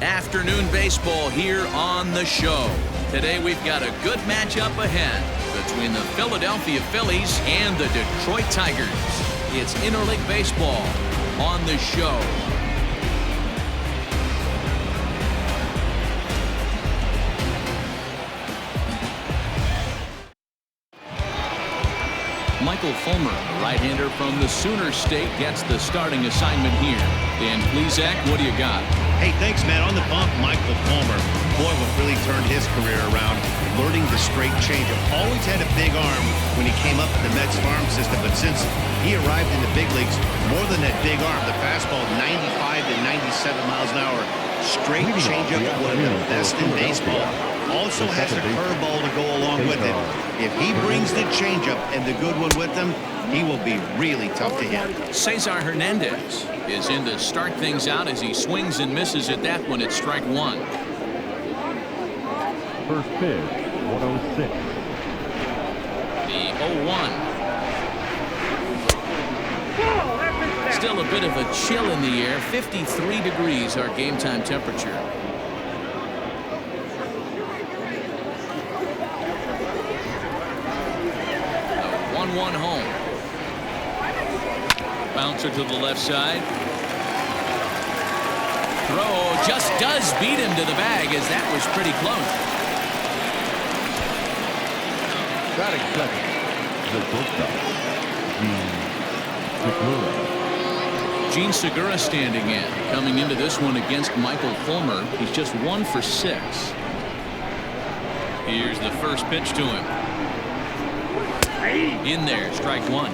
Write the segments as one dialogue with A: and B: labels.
A: Afternoon baseball here on the show. Today we've got a good matchup ahead between the Philadelphia Phillies and the Detroit Tigers. It's interleague baseball on the show. Michael Fulmer, the right-hander from the Sooner State, gets the starting assignment here. Dan Plesac, what do you got?
B: Hey, thanks, man. On the bump, Michael Fulmer. Boy, what really turned his career around, learning the straight changeup. Always had a big arm when he came up in the Mets farm system, but since he arrived in the big leagues, more than that big arm, the fastball 95 to 97 miles an hour. Straight changeup, one of the best in baseball. Also has a curveball to go along with it. If he brings the changeup and the good one with him, he will be really tough to hit.
A: Cesar Hernandez is in to start things out as he swings and misses at that one at strike one.
C: First pitch, 106.
A: The 0-1. Still a bit of a chill in the air. 53 degrees our game time temperature. 1-1 home. Bouncer to the left side. Throw just does beat him to the bag, as that was pretty close.
C: Batting second, the shortstop, Gene Segura standing in. Coming into this one against Michael Fulmer, he's just 1 for 6.
A: Here's the first pitch to him. In there, strike one.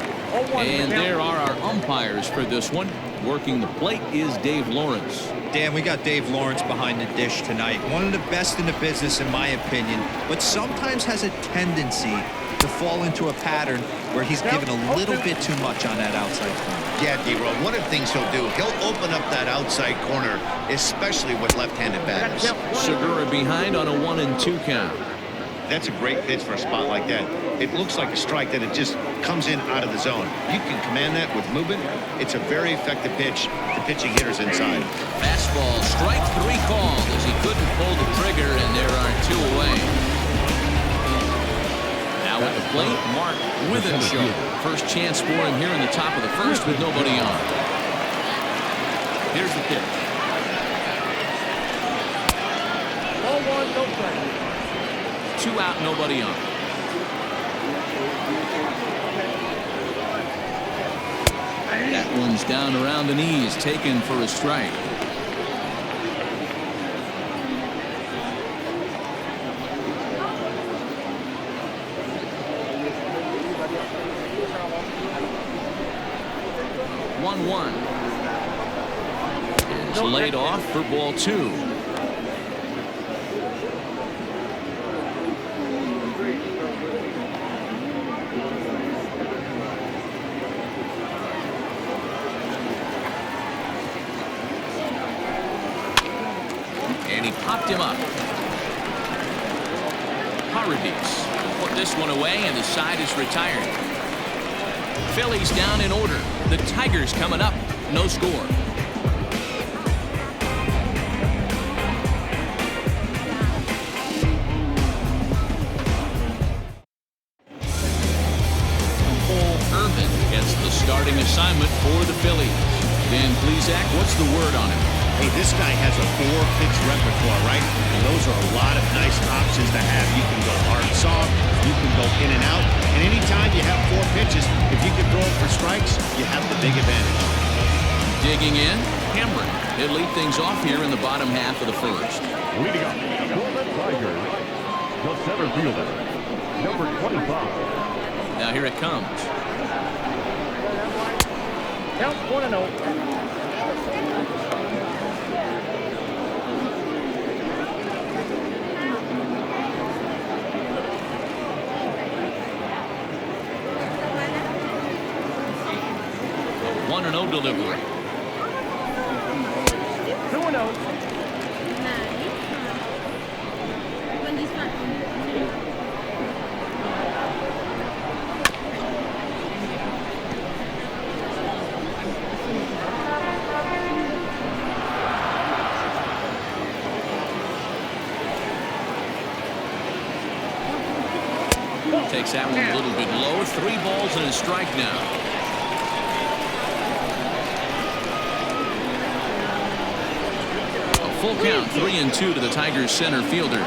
A: And there are our umpires for this one. Working the plate is Dave Lawrence.
D: Dan, we got Dave Lawrence behind the dish tonight. One of the best in the business, in my opinion, but sometimes has a tendency to fall into a pattern where he's given a little bit too much on that outside corner.
B: Yeah, D-Roll, one of the things he'll do, he'll open up that outside corner, especially with left-handed batters.
A: Segura behind on a 1-2 count.
B: That's a great pitch for a spot like that. It looks like a strike that it just comes in out of the zone. You can command that with movement. It's a very effective pitch. The pitching hitter's inside.
A: Fastball, strike 3 called as he couldn't pull the trigger, and there are 2 away. Now at the plate, Mark Withenshaw. First chance for him here in the top of the first with nobody on. Here's the pitch.
E: 0-1, no play.
A: 2 out, nobody on. That one's down around the knees, taken for a strike. It's laid off for ball 2. And he popped him up. Paradis put this one away, and the side is retired. Phillies down in order. The Tigers coming up. No score. Cole Irvin gets the starting assignment for the Phillies. Dan Plesac, what's the word on him?
B: Hey, this guy has a 4-pitch repertoire, right? And those are a lot of nice options to have. You can go hard and soft. You can go in and out. And anytime you have 4 pitches, if you can throw it for strikes, you have the big advantage.
A: Digging in, Cameron. He'll lead things off here in the bottom half of the first.
C: Leading up for the Tigers, the center fielder, number 25.
A: Now here it comes.
E: Count 1-0.
A: Delivery.
E: 2-0.
C: takes that one a little bit low. 3 balls and a strike now. A full count, 3-2 to the Tigers center fielder.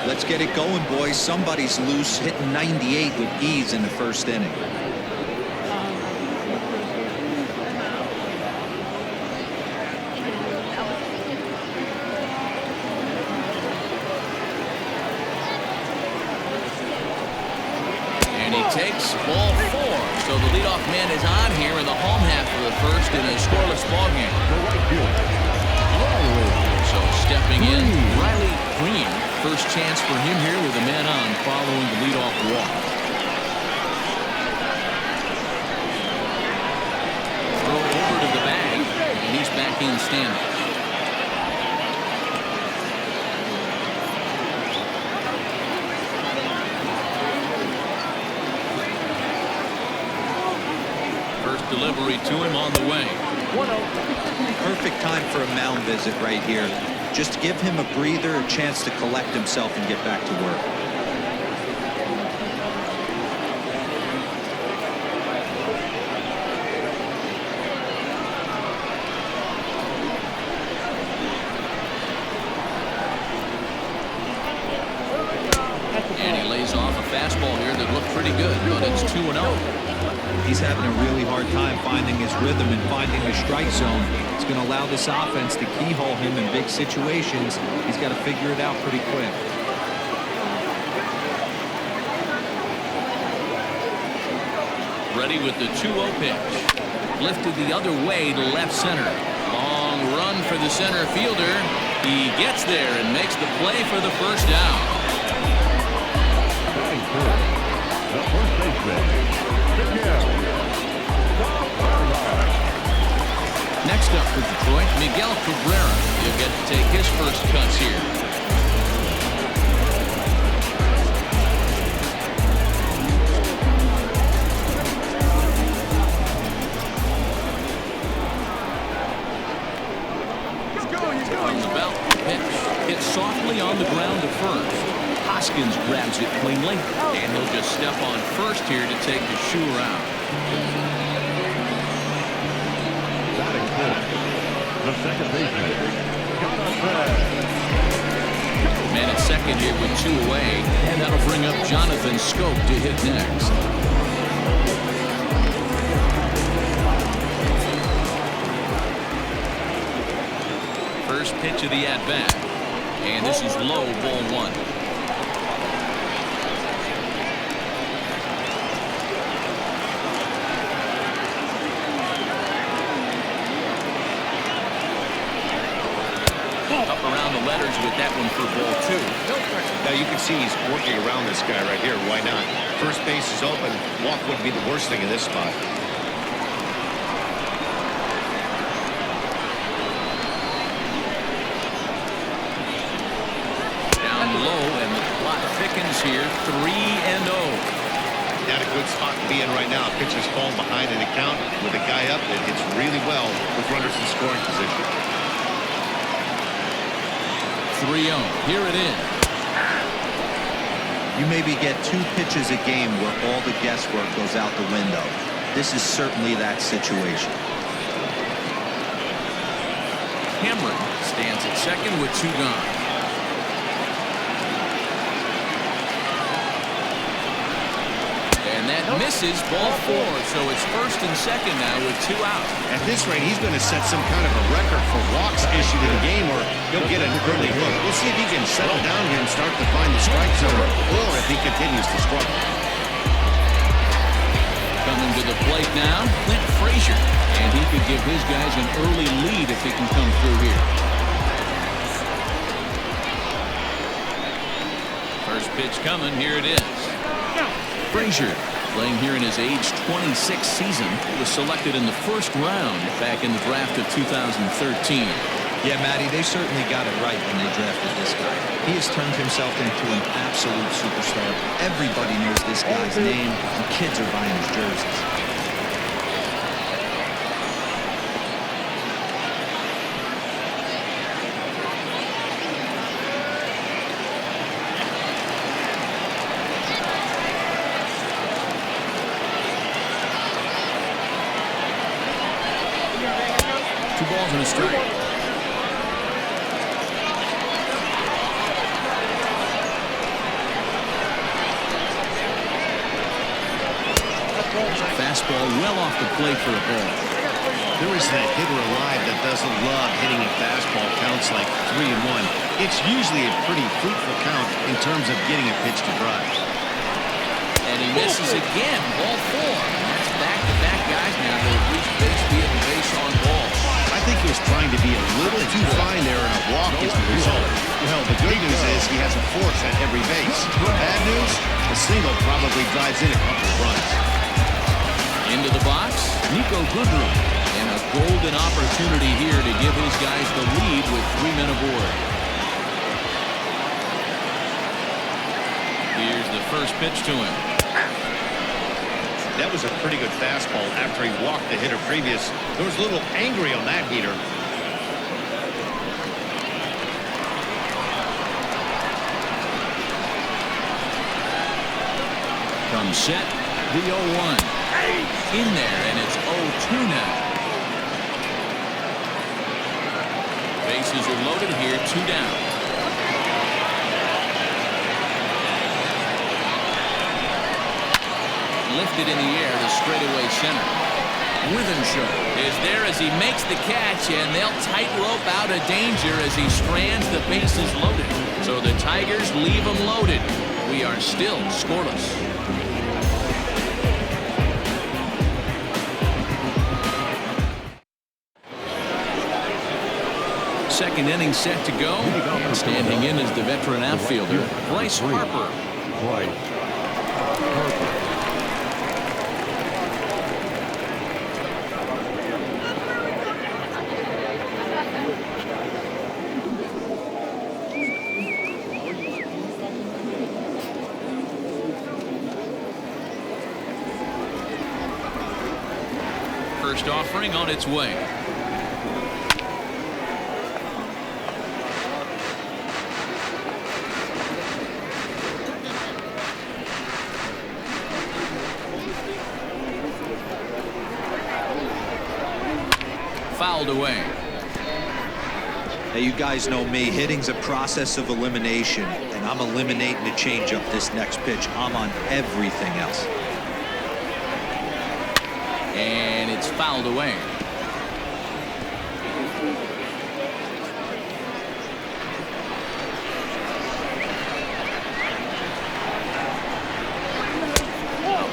D: Let's get it going, boys. Somebody's loose, hitting 98 with ease in the first inning.
C: Takes ball 4. So the leadoff man is on here in the home half of the first in a scoreless ball game. So stepping in, Riley Green. First chance for him here with a man on following the leadoff walk. Throw over to the bag, and he's back in standing. Delivery to him on the way.
E: 1-0.
D: Perfect time for a mound visit right here. Just give him a breather, a chance to collect himself and get back to work.
C: And he lays off a fastball here that looked pretty good, but it's 2-0.
D: He's having a really hard time finding his rhythm and finding the strike zone. It's going to allow this offense to keyhole him in big situations. He's got to figure it out pretty quick.
C: Ready with the 2-0 pitch. Lifted the other way to left center. Long run for the center fielder. He gets there and makes the play for the first down.
F: The first baseman.
C: Next up for Detroit, Miguel Cabrera. He'll get to take his first cuts here. From the belt, pitch. Hit softly on the ground to first. Hoskins grabs it cleanly, and he'll just step on first here to take the shoe around.
F: The second baseman.
C: Man at second here with 2 away, and that'll bring up Jonathan Scope to hit next. First pitch of the at-bat, and this is low, ball 1. Up around the letters with that one for ball 2.
B: Now you can see he's working around this guy right here. Why not? First base is open. Walk wouldn't be the worst thing in this spot.
C: Down low, and the clock thickens here. 3-0.
B: Not a good spot to be in right now. Pitcher's falling behind in the count with a guy up that hits really well with runners in scoring position.
C: 3-0. Here it is.
D: You maybe get 2 pitches a game where all the guesswork goes out the window. This is certainly that situation.
C: Cameron stands at second with 2 gone. And that misses, ball 4. So it's first and second now with 2 out.
B: At this rate, he's going to set some kind of a record for walks issued in the game, or he'll get an early hook. We'll see if he can settle down here and start to find the strike zone, or if he continues to struggle.
C: Coming to the plate now, Clint Frazier. And he could give his guys an early lead if he can come through here. First pitch coming, here it is. Frazier, playing here in his age 26 season, was selected in the first round back in the draft of 2013.
D: Yeah, Matty, they certainly got it right when they drafted this guy. He has turned himself into an absolute superstar. Everybody knows this guy's name, and kids are buying his jerseys.
C: 2 balls and a strike. Fastball well off the plate for a ball.
B: There is that hitter alive that doesn't love hitting a fastball counts like 3-1. It's usually a pretty fruitful count in terms of getting a pitch to drive.
C: And he misses again. Ball 4. That's back-to-back guys now that have reached base via the base on ball.
B: I think he was trying to be a little too fine there, and a walk is the result. Well, the good news is he has a force at every base. Bad news, the single probably drives in a couple of runs.
C: Into the box, Nico Goodrum. And a golden opportunity here to give his guys the lead with 3 men aboard. Here's the first pitch to him.
B: That was a pretty good fastball after he walked the hitter previous. There was a little angry on that heater.
C: From set, the 0-1. In there, and it's 0-2 now. Bases are loaded here, 2 down. Lifted in the air to straightaway center. Withenshaw is there as he makes the catch, and they'll tightrope out of danger as he strands the bases loaded. So the Tigers leave them loaded. We are still scoreless. Second inning set to go. And standing in is the veteran outfielder, Bryce Harper.
F: Bryce Harper.
C: First offering on its way. Fouled away.
D: Now, you guys know me. Hitting's a process of elimination, and I'm eliminating the changeup this next pitch. I'm on everything else.
C: And it's fouled away.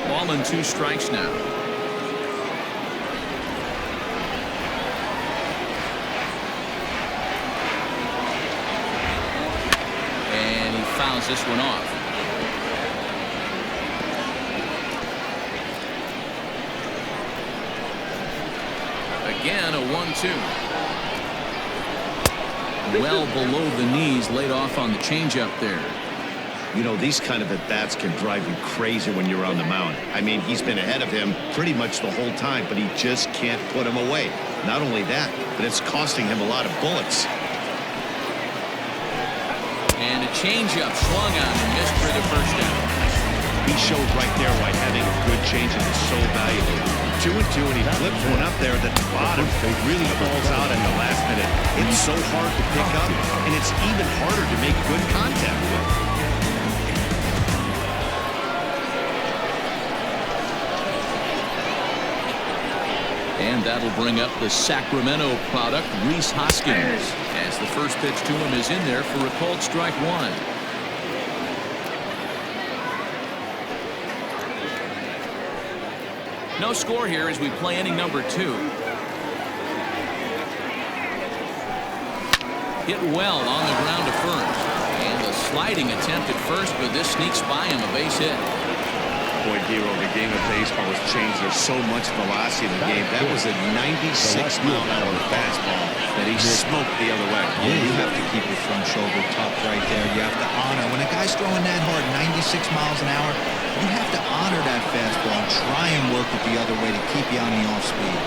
C: Ball and 2 strikes now. And he fouls this one off. Again, a 1-2. Well below the knees, laid off on the changeup there.
B: You know, these kind of at-bats can drive you crazy when you're on the mound. I mean, he's been ahead of him pretty much the whole time, but he just can't put him away. Not only that, but it's costing him a lot of bullets.
C: And a changeup swung on and missed for the first down.
B: He showed right there why having a good changeup is so valuable. 2-2, and he flips one up there that the bottom really falls out at the last minute. It's so hard to pick up, and it's even harder to make good contact with.
C: And that'll bring up the Sacramento product, Reese Hoskins, as the first pitch to him is in there for a called strike 1. No score here as we play inning number 2. Hit well on the ground to first. And a sliding attempt at first, but this sneaks by him, a base hit.
B: Boy, Hero, the game of baseball has changed. There's so much velocity in the game. That was a 96-mile-an-hour fastball that he smoked the other way.
D: Yeah, you have to keep your front shoulder tucked right there. You have to honor. When a guy's throwing that hard, 96 miles an hour, you have to honor that fastball and try and work it the other way to keep you on the off speed.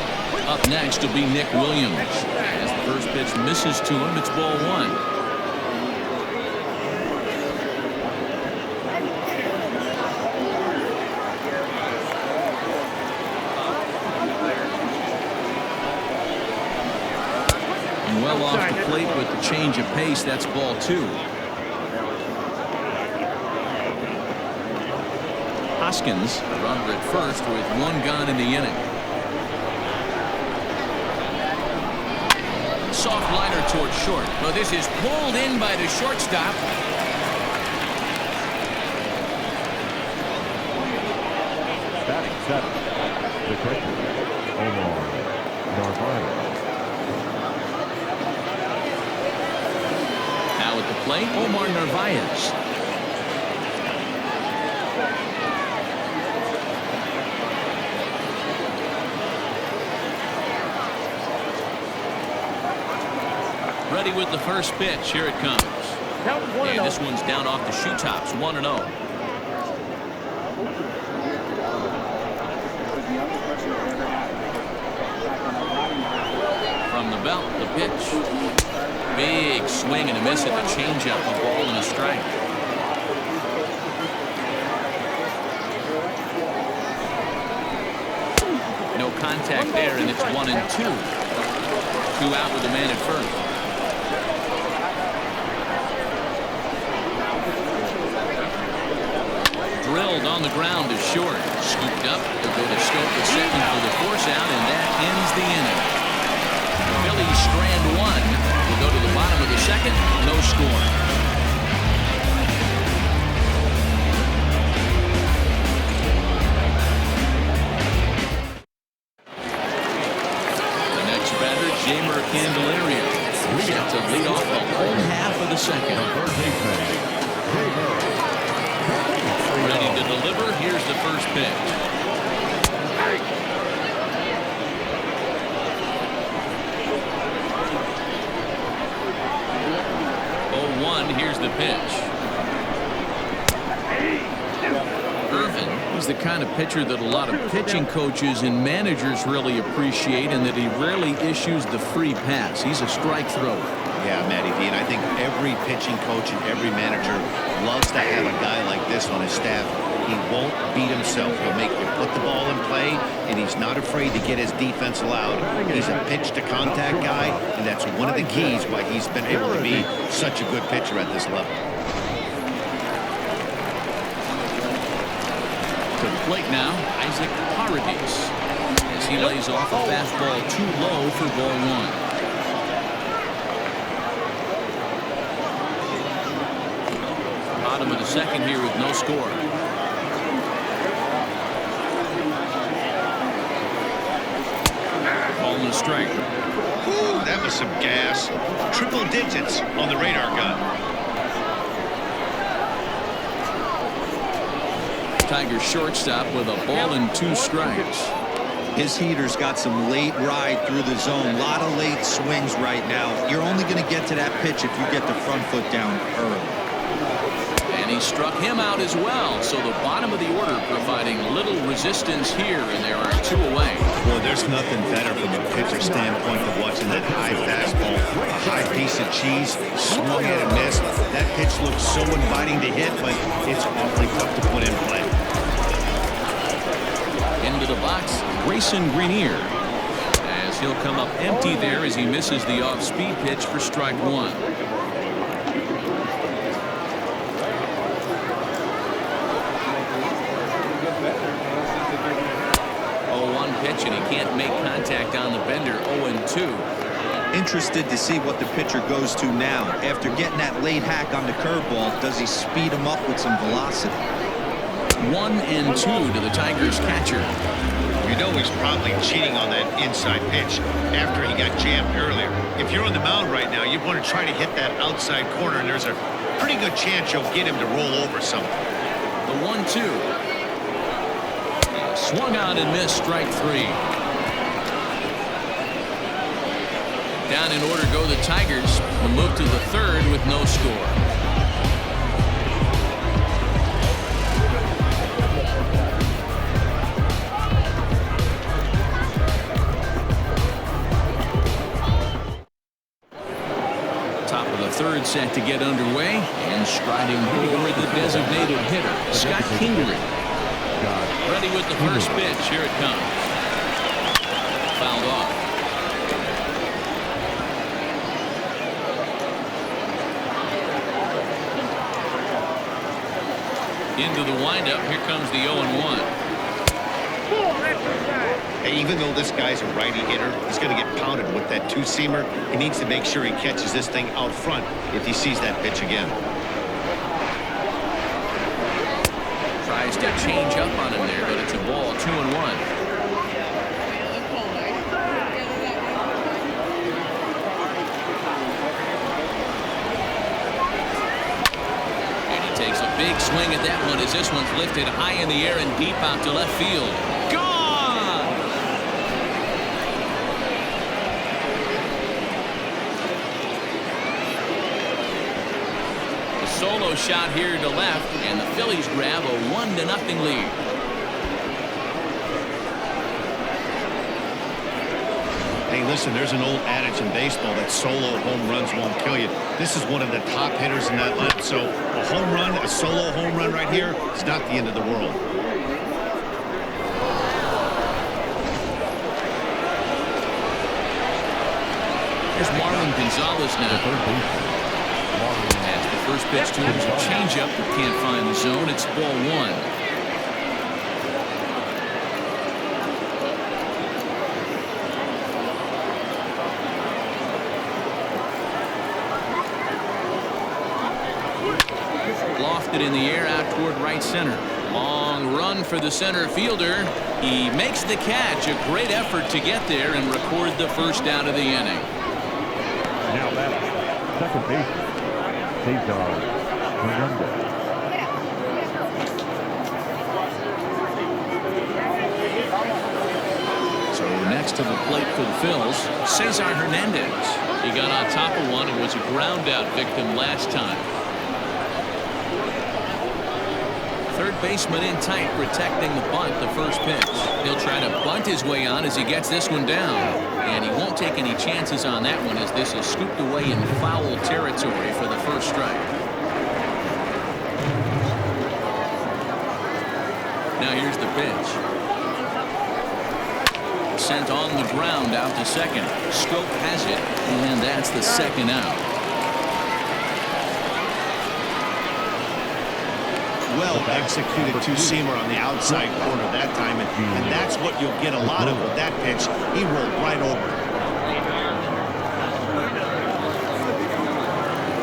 C: Up next will be Nick Williams. As the first pitch misses to him, it's ball 1.
A: And well off the plate with the change of pace. That's ball 2. Hoskins, runner at first with 1 gone in the inning. Soft liner towards short. Well, this is pulled in by the shortstop.
F: Batting 7th, the catcher, Narvaez.
A: Now at the plate, Narvaez. Ready with the first pitch. Here it comes. And this one's down off the shoe tops. 1-0. From the belt, the pitch. Big swing and a miss at the changeup. A ball and a strike. No contact there, and it's 1-2. 2 out with the man at first. Drilled on the ground to short. Scooped up. They'll go to Stoke at second for the force out, and that ends the inning. The Phillies strand 1. We'll go to the bottom of the second. No score. The next batter, Jamer Candelario. Set to lead off the whole half of the second. Ready to deliver. Here's the first pitch. 0-1. Here's the pitch. Irvin is the kind of pitcher that a lot of pitching coaches and managers really appreciate, and that he rarely issues the free pass. He's a strike thrower.
B: Yeah, Matty V, and I think every pitching coach and every manager loves to have a guy like this on his staff. He won't beat himself. He'll make you put the ball in play, and he's not afraid to get his defense allowed. He's a pitch-to-contact guy, and that's one of the keys why he's been able to be such a good pitcher at this level.
A: To the plate now, Isaac Paredes, as he lays off a fastball too low for ball 1. Bottom of the second here with no score. Ball and a strike.
B: Whew, that was some gas. Triple digits on the radar gun.
A: Tigers shortstop with a ball and 2 strikes.
D: His heater's got some late ride through the zone. A lot of late swings right now. You're only going to get to that pitch if you get the front foot down early.
A: And he struck him out as well. So the bottom of the order providing little resistance here, and there are 2 away.
B: Well, there's nothing better from a pitcher standpoint than watching that high fastball, a high piece of cheese, swung at and missed. That pitch looks so inviting to hit, but it's awfully tough to put in play.
A: Into the box, Grayson Greenier, as he'll come up empty there as he misses the off-speed pitch for strike 1. 0-1 pitch, and he can't make contact on the bender. 0-2.
D: Interested to see what the pitcher goes to now. After getting that late hack on the curveball, does he speed him up with some velocity?
A: 1-2 to the Tigers catcher.
B: You know he's probably cheating on that inside pitch after he got jammed earlier. If you're on the mound right now, you want to try to hit that outside corner, and there's a pretty good chance you'll get him to roll over something.
A: The 1-2. Swung out and missed, strike 3. Down in order go the Tigers. Will move to the third with no score. Top of the third set to get underway, and striding forward the designated hitter, Scott Kingery. Ready with the first pitch. Here it comes. Fouled off.
C: Into the windup. Here comes the 0-1.
B: Hey, even though this guy's a righty hitter, he's going to get pounded with that two-seamer. He needs to make sure he catches this thing out front if he sees that pitch again.
C: Tries to change up on him there, but it's a ball. 2-1. Takes a big swing at that one as this one's lifted high in the air and deep out to left field. Gone! A solo shot here to left, and the Phillies grab a 1-0 lead.
B: Hey, listen, there's an old adage in baseball that solo home runs won't kill you. This is one of the top hitters in that lineup, so a home run, a solo home run right here, it's not the end of the world.
C: Here's Marlon Gonzalez now. As the first pitch to him is a changeup that can't find the zone. It's ball 1. Lofted in the air out toward right center. Long run for the center fielder. He makes the catch. A great effort to get there and record the first out of the inning.
F: Now that's second baseman, Cesar Hernandez.
C: So next to the plate for the Phils, Cesar Hernandez. He got on top of one and was a ground out victim last time. Third baseman in tight, protecting the bunt, the first pitch. He'll try to bunt his way on as he gets this one down. And he won't take any chances on that one as this is scooped away in foul territory for the first strike. Now here's the pitch. Sent on the ground out to second. Scope has it, and that's the second out.
B: Well executed two-seamer on the outside corner that time, and that's what you'll get a lot of with that pitch. He rolled right over it.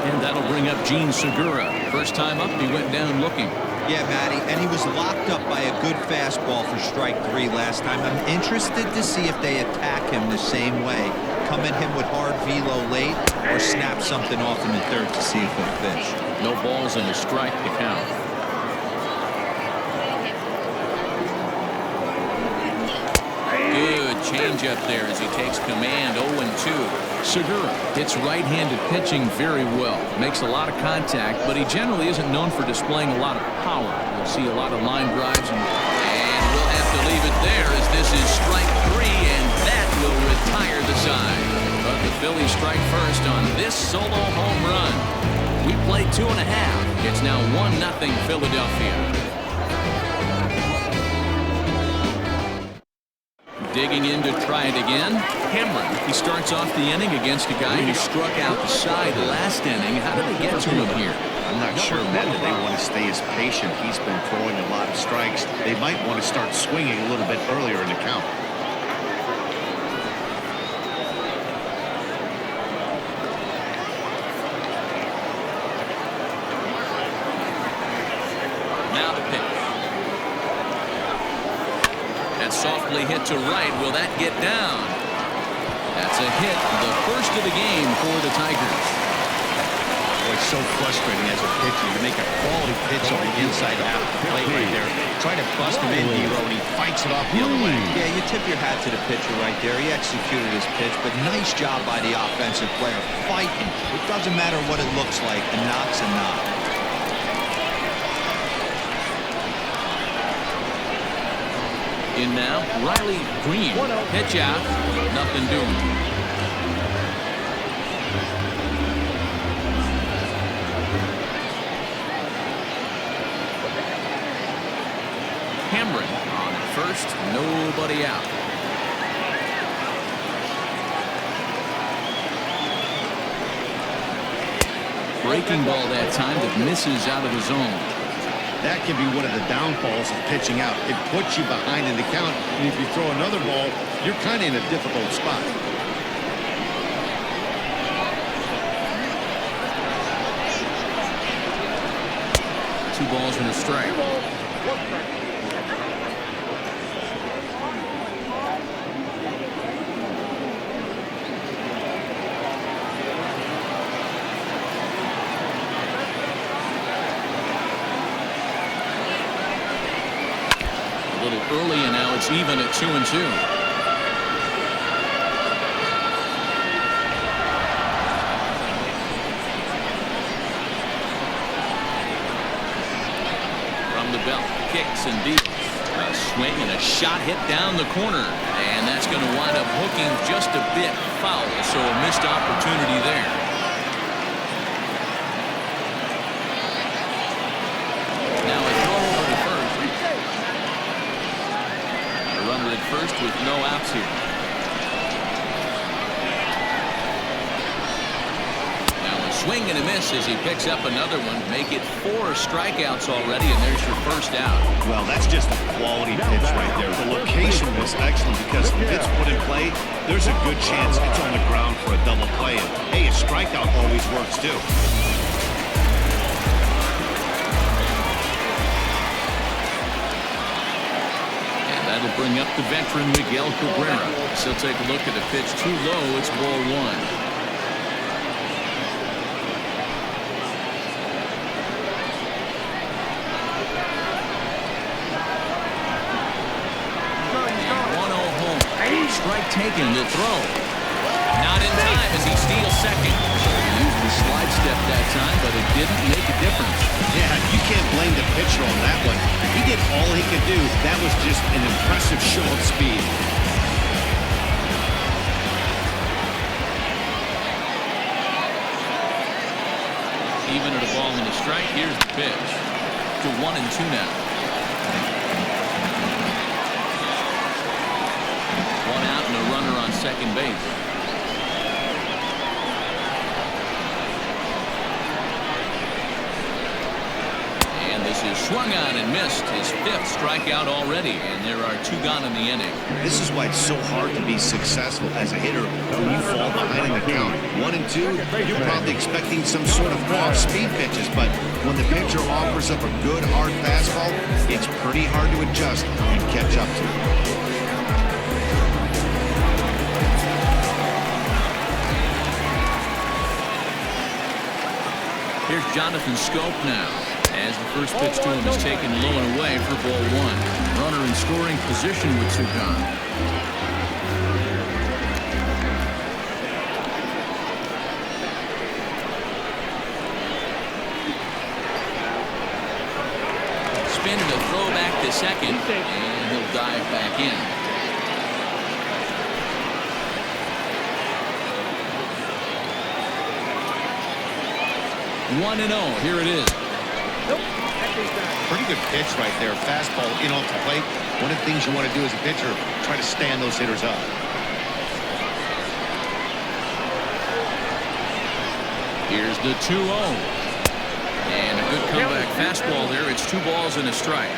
C: And that'll bring up Gene Segura. First time up, he went down looking.
D: Yeah, Matty, and he was locked up by a good fastball for strike 3 last time. I'm interested to see if they attack him the same way. Come at him with hard velo late or snap something off in the third to see if he'll pitch.
C: No balls and a strike to count. Good change up there as he takes command. 0-2. Segura hits right-handed pitching very well. Makes a lot of contact, but he generally isn't known for displaying a lot of power. You'll see a lot of line drives, and we'll have to leave it there as this is strike 3, and that will retire the side. But the Phillies strike first on this solo home run. We played 2.5. It's now 1-0 Philadelphia. Digging in to try it again. Cameron. He starts off the inning against a guy who struck out the side last inning. How did they get to him here?
B: I'm not sure, Matt, that they want to stay as patient. He's been throwing a lot of strikes. They might want to start swinging a little bit earlier in the count.
C: Now the pitch. Softly hit to right. Will that get down? That's a hit. The first of the game for the Tigers.
B: Boy, it's so frustrating as a pitcher to make a quality pitch on the inside half of the plate right there. Try to bust him in, Hero, and he fights it off the other way.
D: Yeah, you tip your hat to the pitcher right there. He executed his pitch, but nice job by the offensive player fighting. It doesn't matter what it looks like. A knock's a knock.
C: In now, Riley Green. Pitch out. Nothing doing. Cameron on at first. Nobody out. Breaking ball that time that misses out of the zone.
B: That can be one of the downfalls of pitching out. It puts you behind in the count, and if you throw another ball, you're kind of in a difficult spot.
C: Two balls and a strike. A little early, and now it's even at 2-2. Kicks and deals. A swing and a shot hit down the corner. And that's going to wind up hooking just a bit foul. So a missed opportunity there. Now a throw over to first. A runner at first with no outs here. Swing and a miss as he picks up another one. Make it 4 strikeouts already, and there's your first out.
B: Well, that's just a quality pitch right there. The location was excellent because if it's put in play, there's a good chance it's on the ground for a double play. And, hey, a strikeout always works, too.
C: And that'll bring up the veteran Miguel Cabrera. So take a look at the pitch too low. It's ball 1. Strike taken, the throw. Not in time as he steals second. He used the slide step that time, but it didn't make a difference.
B: Yeah, you can't blame the pitcher on that one. He did all he could do. That was just an impressive show of speed.
C: Even at a ball and a strike, here's the pitch. To 1-2 now. One out and a runner on second base. And this is swung on and missed. His 5th strikeout already, and there are 2 gone in the inning.
B: This is why it's so hard to be successful as a hitter when you fall behind in the count. 1 and 2, you're probably expecting some sort of off-speed pitches, but when the pitcher offers up a good hard fastball, it's pretty hard to adjust and catch up to it.
C: Here's Jonathan Scope now, as the first pitch to him is taken low and away for ball 1. Runner in scoring position with 2 gone. Spin and a throw back to second, and he'll dive back in. 1-0. Here it is.
B: Pretty good pitch right there. Fastball in off the plate. One of the things you want to do as a pitcher, try to stand those hitters up.
C: Here's the 2-0. And a good comeback fastball there. It's 2 balls and a strike.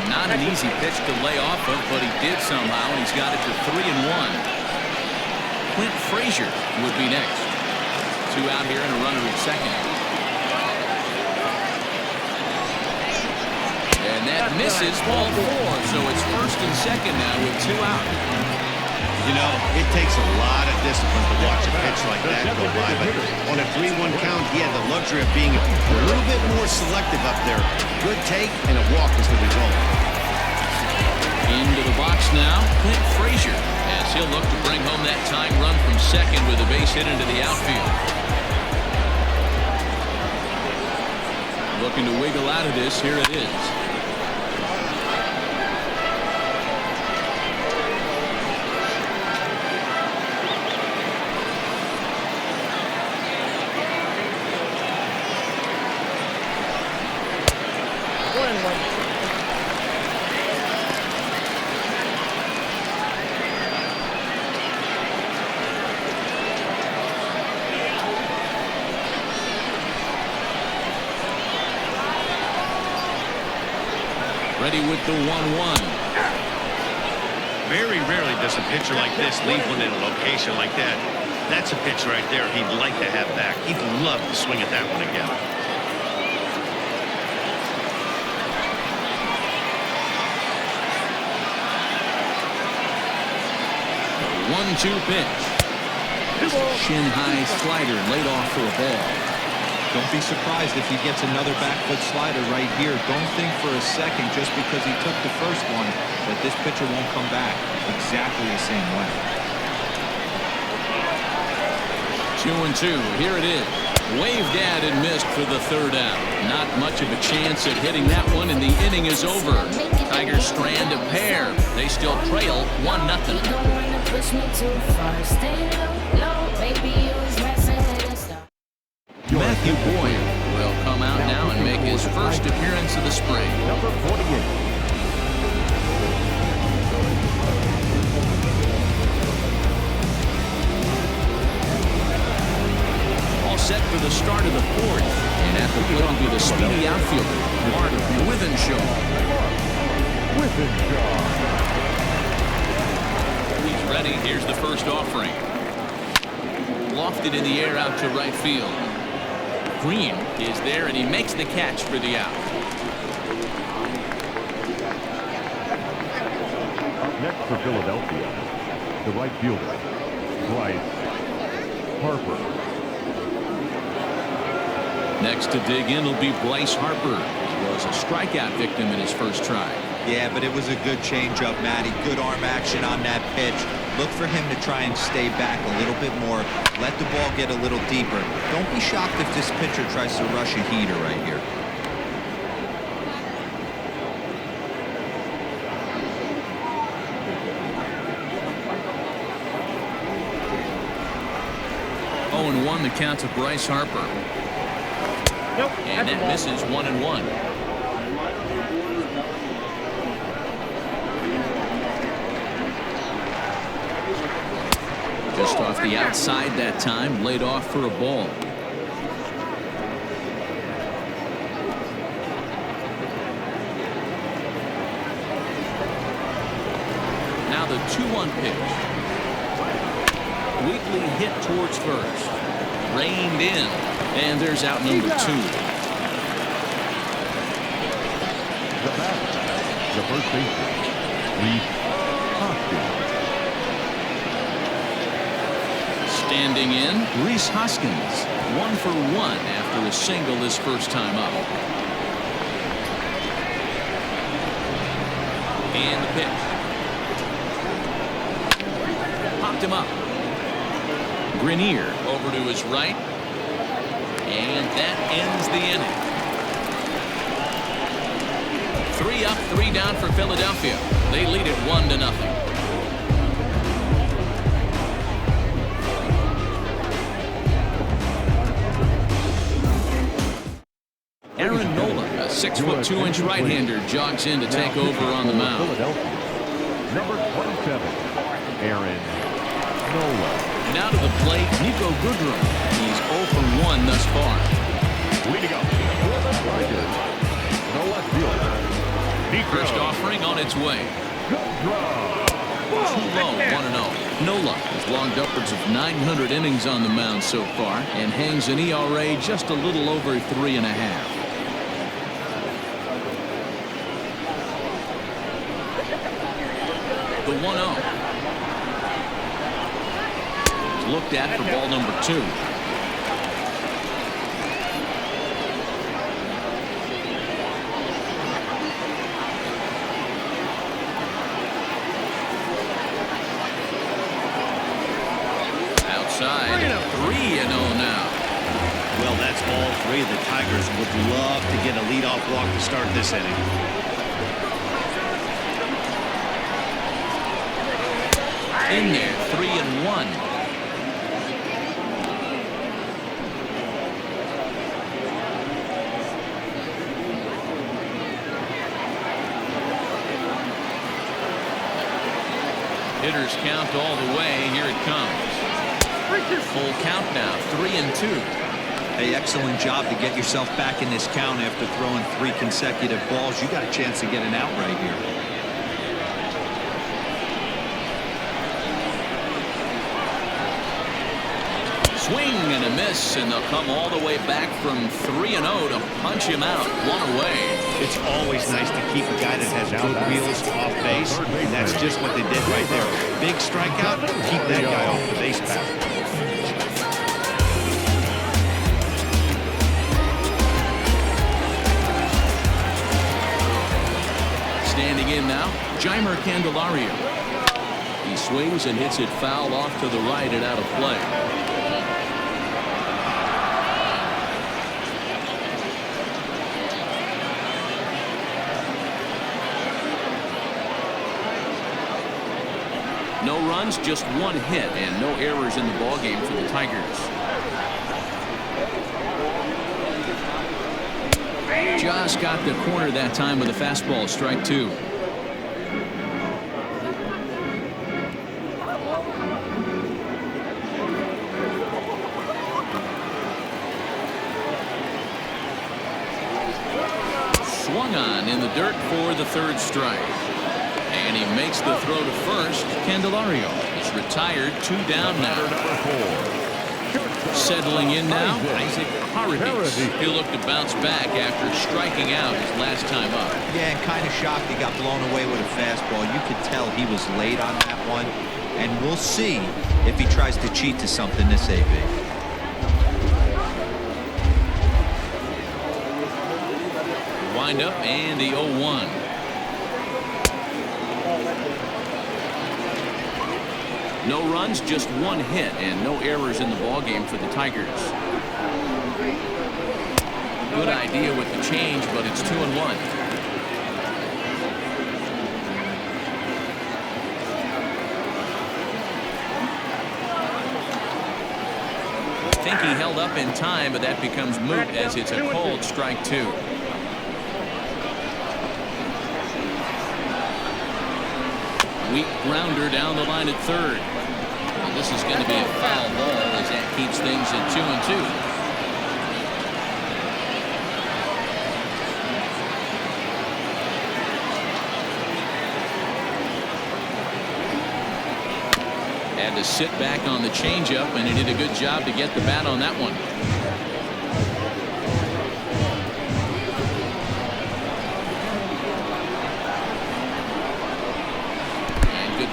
C: Not an easy pitch to lay off of, but he did somehow, and he's got it to 3-1. Clint Frazier would be next. 2 out here and a runner at second. And that misses ball 4, so it's first and second now with 2 out.
B: You know, it takes a lot of discipline to watch a pitch like that go by, but on a 3-1 count, he had the luxury of being a little bit more selective up there. Good take, and a walk is the result.
C: Into the box now, Clint Frazier, as he'll look to bring home that tying run from second with a base hit into the outfield. Looking to wiggle out of this, here it is. Ready with the 1-1.
B: Very rarely does a pitcher like this leave one in a location like that. That's a pitch right there he'd like to have back. He'd love to swing at that one again.
C: 1-2 pitch. Shin-high slider laid off for a ball.
D: Don't be surprised if he gets another back foot slider right here. Don't think for a second just because he took the first one that this pitcher won't come back exactly the same way.
C: 2-2. Here it is. Waved at and missed for the third out. Not much of a chance at hitting that one, and the inning is over. Tigers strand a pair. They still trail 1-0. Matthew Boyer will come out now and make his first appearance of the spring.
F: Number 48.
C: All set for the start of the fourth. And at the plate will be the speedy outfielder, Mark Withenshaw. He's ready. Here's the first offering. Lofted in the air out to right field. Green is there, and he makes the catch for the out.
F: Up next for Philadelphia, the right fielder, Reese Hoskins.
C: Next to dig in will be Bryce Harper. He was a strikeout victim in his first try.
D: Yeah, but it was a good changeup, Matty. Good arm action on that pitch. Look for him to try and stay back a little bit more. Let the ball get a little deeper. Don't be shocked if this pitcher tries to rush a heater right here.
C: Oh, and 1 the count to Bryce Harper.
E: Nope.
C: And that misses 1-1. Just off the outside that time, laid off for a ball. Now the 2-1 pitch. Weakly hit towards first. Reined in. And there's out number 2.
F: The batter, the first baseman, Reese Hoskins.
C: Standing in, Reese Hoskins. 1 for 1 after a single his first time up. And the pitch. Popped him up. Grenier over to his right. And that ends the inning. 3 up, 3 down for Philadelphia. They lead it 1-0. Aaron Nola, a 6'2" right-hander, jogs in to take over on the mound.
F: Number 27, Aaron Nola.
C: Now to the plate, Nico Goodrum. He's 0 for 1 thus far.
F: Leading up for the Tigers, the left fielder, Nico.
C: First offering on its way.
F: Goodrum.
C: Too low, 1-0. Nola has logged upwards of 900 innings on the mound so far and hangs an ERA just a little over 3.5. The 1-0. Looked at for ball number 2. Outside, 3-0 now.
B: Well, that's all 3. The Tigers would love to get a leadoff walk to start this inning.
C: In there, 3-1. Hitters count all the way. Here it comes. Full count now, 3-2.
D: Hey, excellent job to get yourself back in this count after throwing 3 consecutive balls. You got a chance to get an out right here.
A: Swing and a miss, and they'll come all the way back from 3-0 to punch him out. 1 away.
B: It's always nice to keep a guy that has good wheels off base, and that's just what they did right there. Big strikeout, keep that guy off the base path.
A: Standing in now, Jeimer Candelario. He swings and hits it foul off to the right and out of play. No runs, just 1 hit, and no errors in the ballgame for the Tigers. Just got the corner that time with a fastball, strike 2. Swung on in the dirt for the 3rd strike. And he makes the throw to first. Candelario is retired, 2 down now. Settling in now, Isaac Paredes. He'll look to bounce back after striking out his last time up.
D: Yeah, and kind of shocked he got blown away with a fastball. You could tell he was late on that one. And we'll see if he tries to cheat to something this AB.
A: Wind up and the 0-1. No runs, just 1 hit, and no errors in the ballgame for the Tigers. Good idea with the change, but it's 2-1. I think he held up in time, but that becomes moot as it's a cold strike 2. Weak grounder down the line at 3rd. Well, this is going to be a foul ball as that keeps things at 2-2. Had to sit back on the changeup, and he did a good job to get the bat on that one.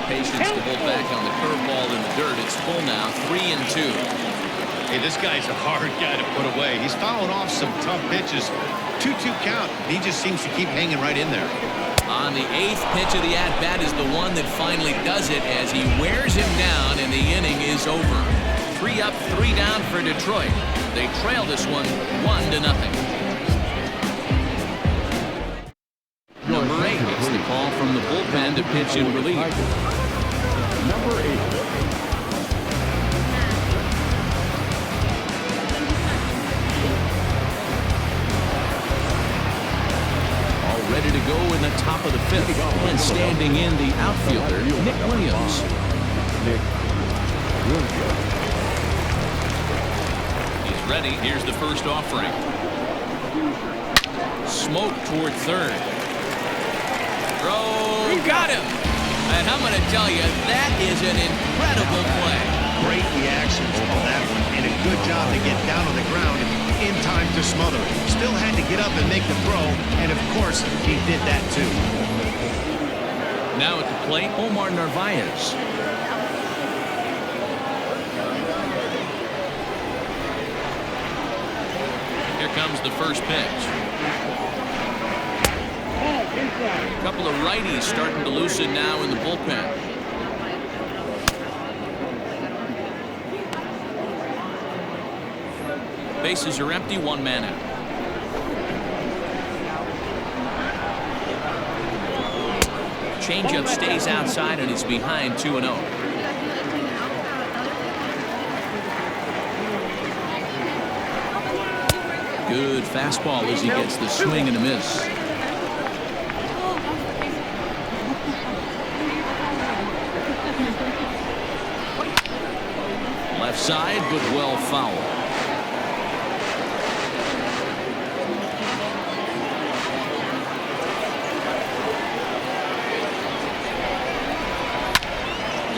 A: Patience to hold back on the curveball in the dirt. It's full now, 3-2.
B: Hey, this guy's a hard guy to put away. He's fouled off some tough pitches. 2-2 count. He just seems to keep hanging right in there.
A: On the 8th pitch of the at-bat is the one that finally does it as he wears him down, and the inning is over. 3 up, 3 down for Detroit. They trail this one 1-0. Number 8 gets the call from the bullpen to pitch in relief.
F: Number 8.
A: All ready to go in the top of the 5th. And standing in the outfielder, Nick Williams. He's ready. Here's the first offering. Smoke toward 3rd. Throw, got him. And I'm going to tell you, that is an incredible play.
B: Great reactions on that one, and a good job to get down on the ground in time to smother it. Still had to get up and make the throw, and of course, he did that too.
A: Now at the plate, Omar Narvaez. Here comes the first pitch. A couple of righties starting to loosen now in the bullpen. Bases are empty, 1 man out. Changeup stays outside and it's behind 2-0. Good fastball as he gets the swing and a miss. Left side, but well foul.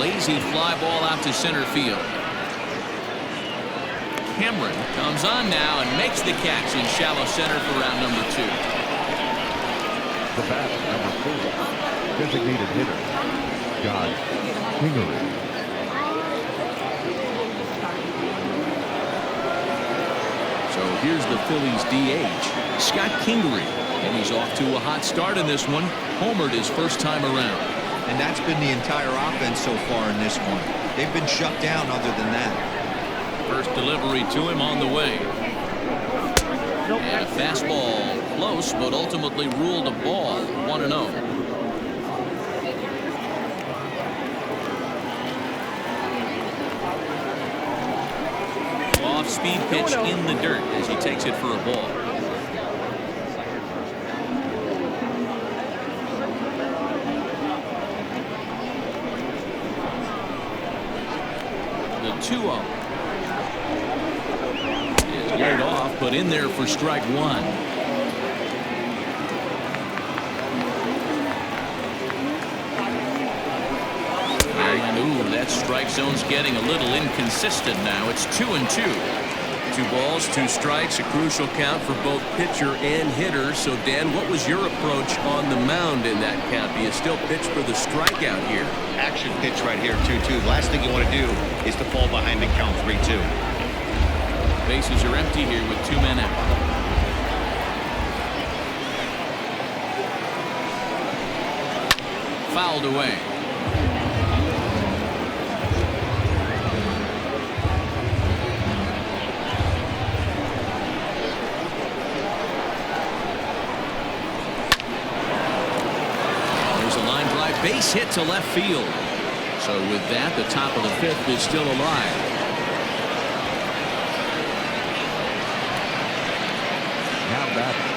C: Lazy fly ball out to center field. Cameron comes on now and makes the catch in shallow center for round number 2.
F: The bat, number 4, designated hitter, Scott Kingery.
C: So here's the Phillies DH, Scott Kingery, and he's off to a hot start in this one. Homered his first time around.
D: And that's been the entire offense so far in this one. They've been shut down other than that.
C: First delivery to him on the way. And a fastball close, but ultimately ruled a ball. 1-0. Off-speed pitch in the dirt as he takes it for a ball. The 2-0 is laid off, but in there for strike 1. And ooh, that strike zone's getting a little inconsistent now. It's 2-2.
G: 2 balls, 2 strikes, a crucial count for both pitcher and hitter. So, Dan, what was your approach on the mound in that count? Do you still pitch for the strikeout here?
B: Action pitch right here, 2-2. Last thing you want to do is to fall behind the count 3-2.
C: Bases are empty here with 2 men out. Fouled away. Base hit to left field. So with that, the top of the 5th is still alive.
F: Now batting.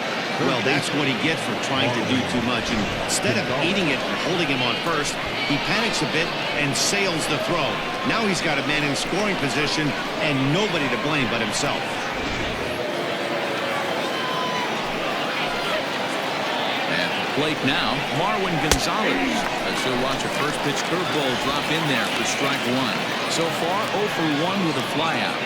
B: Well, that's what he gets for trying to do too much. And instead of eating it and holding him on first, he panics a bit and sails the throw. Now he's got a man in scoring position and nobody to blame but himself.
C: Plate now, Marwin Gonzalez, as he'll watch a first pitch curveball drop in there for strike 1. So far 0 for 1 with a flyout.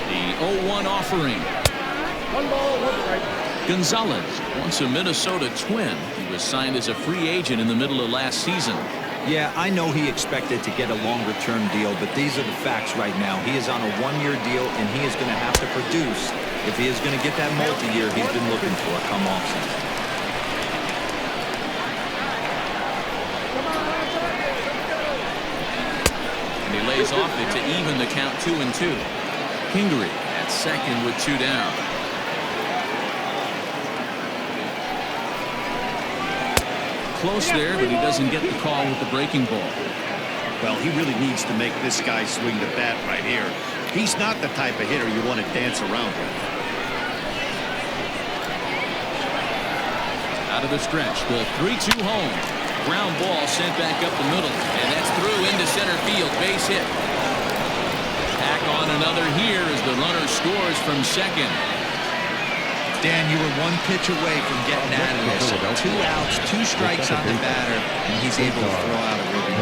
C: The 0-1 offering.
E: 1 ball, 1 strike.
C: Gonzalez, once a Minnesota Twin. He was signed as a free agent in the middle of last season.
D: Yeah, I know he expected to get a longer-term deal, but these are the facts right now. He is on a 1-year deal, and he is going to have to produce if he is going to get that multi-year he's been looking for come offseason.
C: And he lays off it to even the count 2-2. Kingery at second with 2 down. Close there, but he doesn't get the call with the breaking ball.
B: Well, he really needs to make this guy swing the bat right here. He's not the type of hitter you want to dance around with.
C: Out of the stretch, the 3-2 home. Ground ball sent back up the middle, and that's through into center field. Base hit. Tack on another here as the runner scores from second.
D: Dan, you were 1 pitch away from getting out of this. 2 outs, 2 strikes on the batter, and he's able to throw out a ribby.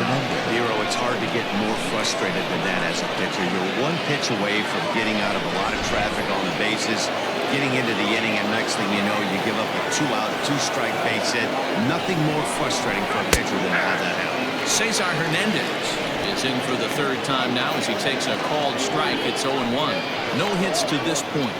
B: Hero, it's hard to get more frustrated than that as a pitcher. You're 1 pitch away from getting out of a lot of traffic on the bases, getting into the inning, and next thing you know, you give up a 2-out, 2-strike base hit. Nothing more frustrating for a pitcher than to have that happen.
C: Cesar Hernandez is in for the 3rd time now as he takes a called strike. It's 0-1. No hits to this point.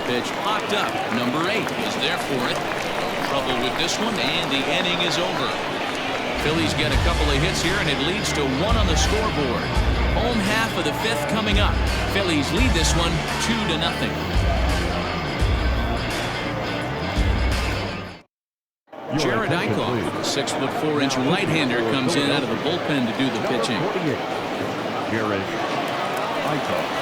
C: Pitch popped up. Number 8 is there for it. No trouble with this one, and the inning is over. Phillies get a couple of hits here, and it leads to 1 on the scoreboard. Home half of the 5th coming up. Phillies lead this one 2-0. Jared Eichhoff, the 6'4" right-hander, comes in out of the bullpen to do the pitching.
F: Jared Eichhoff.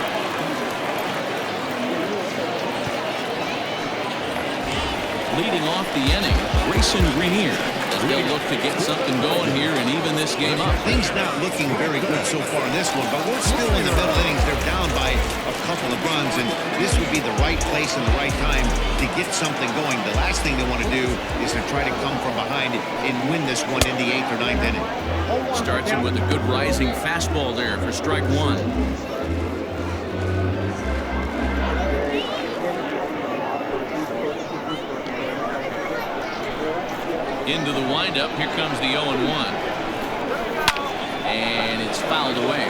C: Leading off the inning, Grayson Greenier. The
A: They'll look to get something going here and even this game up.
B: Things not looking very good so far in this one, but we're still in the middle innings. They're down by a couple of runs, and this would be the right place and the right time to get something going. The last thing they want to do is to try to come from behind and win this one in the 8th or 9th inning.
A: Starts him with a good rising fastball there for strike one. Into the windup. Here comes the 0-1. And it's fouled away.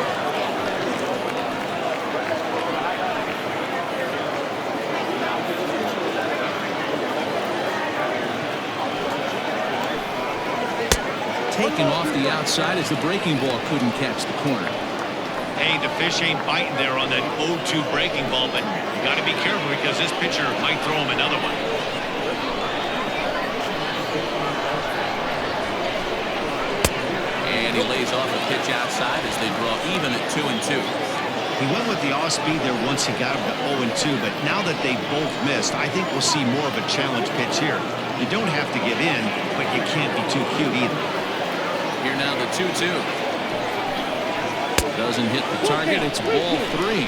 A: Taken off the outside as the breaking ball couldn't catch the corner.
B: Hey, the fish ain't biting there on that 0-2 breaking ball, but you got to be careful because this pitcher might throw him another one.
A: And he lays off a pitch outside as they draw even at 2-2.
B: He went with the off-speed there once he got him to 0-2, but now that they both missed, I think we'll see more of a challenge pitch here. You don't have to give in, but you can't be too cute either.
A: Here now the 2-2. Doesn't hit the target. It's ball 3.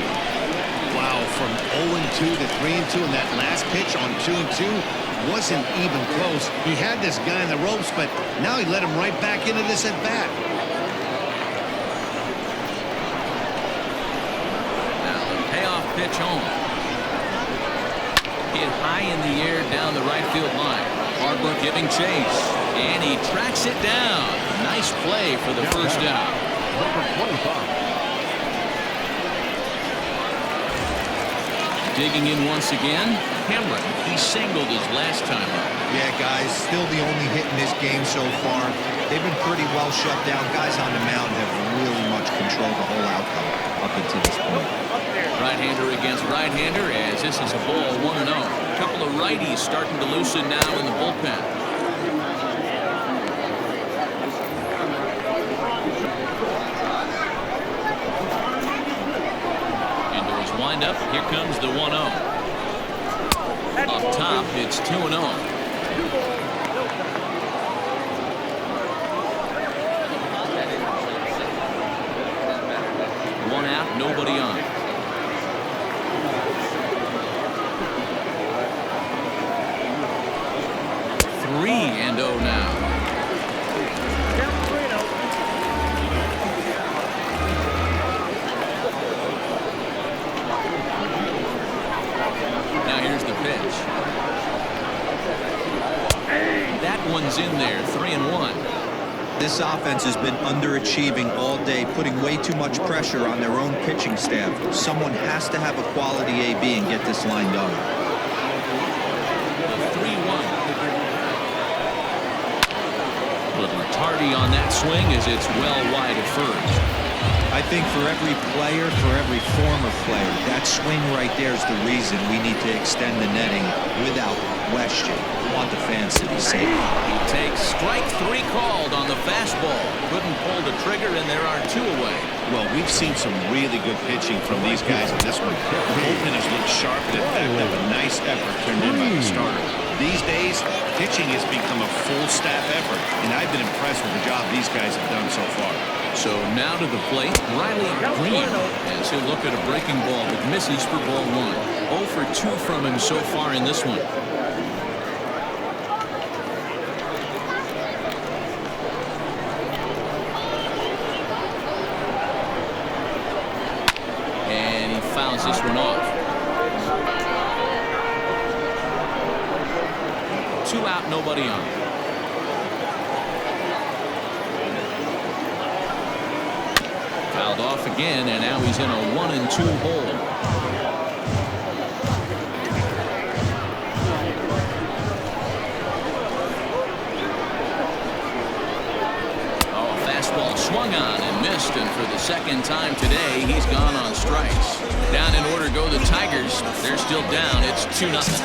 B: Wow, from 0-2 to 3-2, and that last pitch on 2-2 wasn't even close. He had this guy in the ropes, but now he let him right back into this at bat.
A: Now the payoff pitch home. Hit high in the air down the right field line. Harper giving chase, and he tracks it down. Nice play for the first down.
F: Number 25.
A: Digging in once again, Cameron. He singled his last time up.
D: Yeah, guys, still the only hit in this game so far. They've been pretty well shut down. Guys on the mound have really much controlled the whole outcome up until this point.
A: Right-hander against right-hander as this is a ball 1-0. A couple of righties starting to loosen now in the bullpen. Into his windup, here comes the 1-0. Up top, it's 2-0. One out, nobody on. Three and 0 now. Now here's the pitch. That one's in there, 3-1.
D: This offense has been underachieving all day, putting way too much pressure on their own pitching staff. Someone has to have a quality AB and get this line going.
A: The 3-1. Little tardy on that swing as it's well wide of first.
D: I think for every player, for every former player, that swing right there is the reason we need to extend the netting without question. We want the fans to be safe.
A: He takes strike 3 called on the fastball. Couldn't pull the trigger, and there are 2 away.
B: Well, we've seen some really good pitching from these guys in this one. The bullpen has looked sharp and effective. A nice effort turned in by the starter. These days, pitching has become a full staff effort, and I've been impressed with the job these guys have done so far.
A: So now to the plate, Riley Green, as he'll look at a breaking ball that misses for ball 1. 0 for 2 from him so far in this one. And he fouls this one off. 2 out, nobody on. Fouled off again, and now he's in a 1-2 hole. Oh, fastball swung on and missed, and for the second time today, he's gone on strikes. Down in order go the Tigers. They're still down. It's 2-0.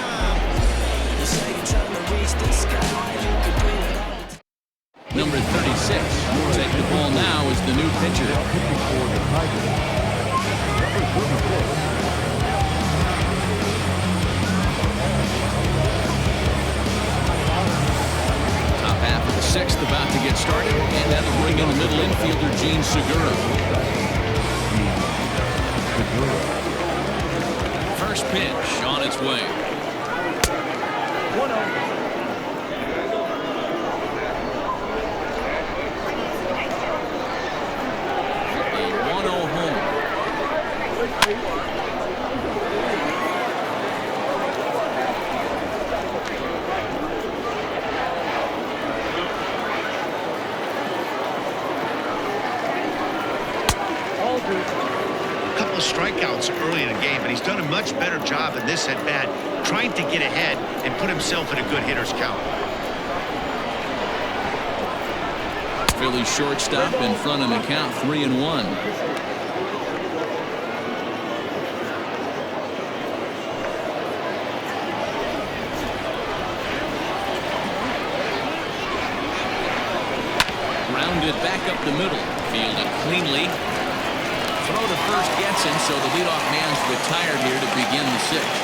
A: Number 36 will take the ball now as the new pitcher.
F: Pitching for the Tigers. Number 34.
A: Top half of the 6th
C: Gene Segura. First pitch on its way.
E: 1-0.
B: Couple of strikeouts early in the game, but he's done a much better job in this at bat, trying to get ahead and put himself in a good hitter's count.
C: Phillies shortstop in front of the count, 3-1. Grounded back up the middle, fielded cleanly. Throw to first gets him, so the leadoff man's retired here to begin the sixth.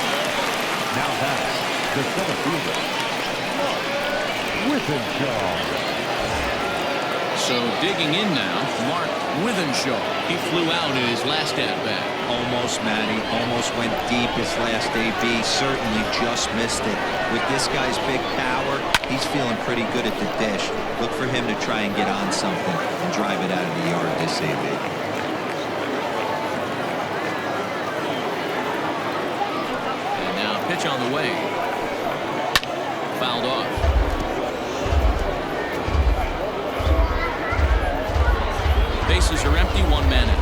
F: Now that's the center fielder, Withenshaw.
C: So digging in now, Mark Withenshaw. He flew out in his last at-bat.
D: Almost, Matty. Almost went deep his last AB. Certainly just missed it. With this guy's big power, he's feeling pretty good at the dish. Look for him to try and get on something and drive it out of the yard this AB.
C: And now pitch on the way. Fouled off. Bases are empty, one man in.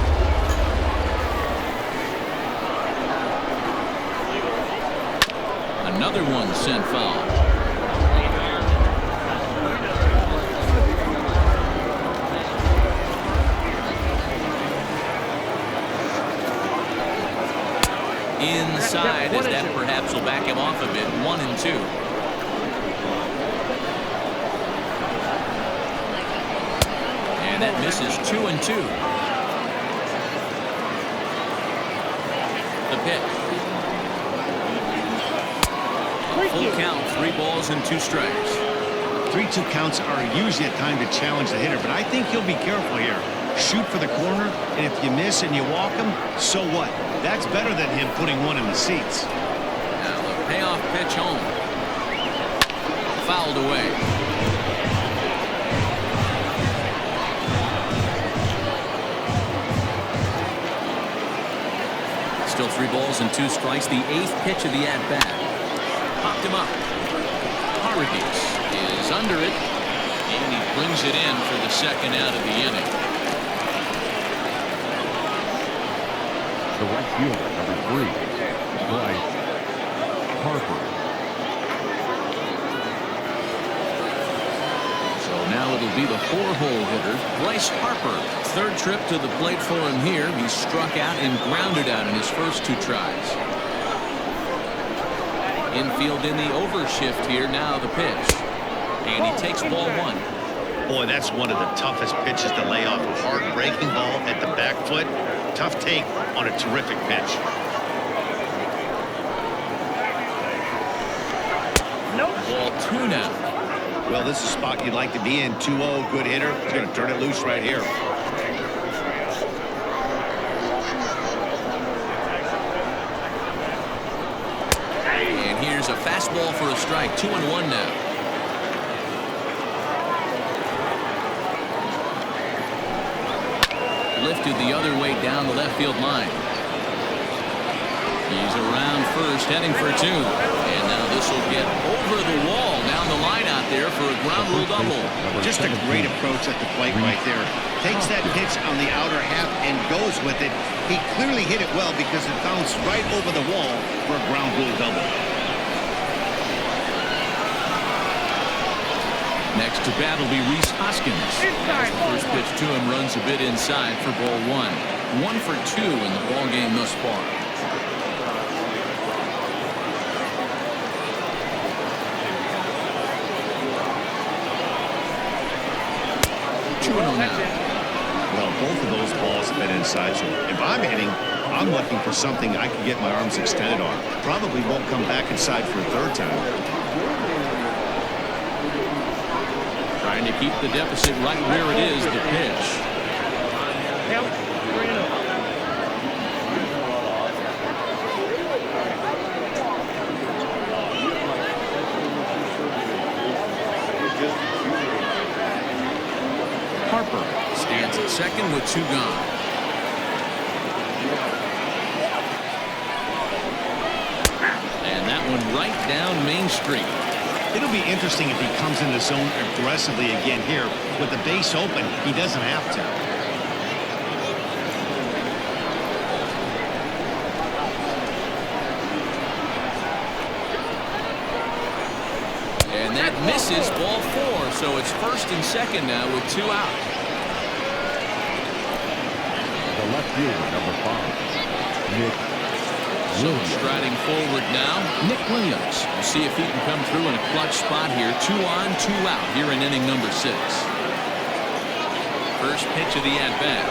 C: Another one sent foul. Inside, as that perhaps will back him off a bit. 1-2. And that misses. 2-2. The pitch. Full count, 3 balls and 2 strikes.
B: 3-2 counts are usually a time to challenge the hitter, but I think he'll be careful here. Shoot for the corner, and if you miss and you walk him, so what? That's better than him putting one in the seats.
C: Now the payoff pitch home. Fouled away. Still 3 balls and 2 strikes. The 8th pitch of the at-bat. Popped him up. Hargis is under it, and he brings it in for the second out of the inning.
F: The right fielder, number 3, Reese Hoskins.
C: So now it'll be the 4-hole hitter, Reese Hoskins. Third trip to the plate for him here. He struck out and grounded out in his first 2 tries. Infield in the overshift here. Now the pitch. And he takes ball 1.
B: Boy, that's one of the toughest pitches to lay off. A hard breaking ball at the back foot. Tough take on a terrific pitch.
C: Ball 2 now.
B: Well, this is a spot you'd like to be in. 2-0, good hitter. He's going to turn it loose right here.
C: And here's a fastball for a strike. 2-1 now. Lifted the other way down the left field line. He's around first, heading for 2. And now this will get over the wall, down the line out there for a ground rule double.
B: Just a great approach at the plate right there. Takes that pitch on the outer half and goes with it. He clearly hit it well because it bounced right over the wall for a ground rule double.
C: Next to bat will be Reese Hoskins. As the first pitch to him runs a bit inside for ball 1. 1 for 2 in the ball game thus far.
B: Well, both of those balls have been inside, so if I'm hitting, I'm looking for something I can get my arms extended on. Probably won't come back inside for a 3rd time.
C: Trying to keep the deficit right where it is, the pitch.
E: Count 3-0.
A: Harper stands at second with 2 gone. And that one right down Main Street.
B: It'll be interesting if he comes in the zone aggressively again here. With the base open, he doesn't have to.
A: And that misses, ball 4. So it's first and second now with 2 out.
F: The left fielder, number 5, Nick.
A: So striding forward now, Nick Williams. We'll see if he can come through in a clutch spot here. 2 on, 2 out here in inning number 6. First pitch of the at-bat.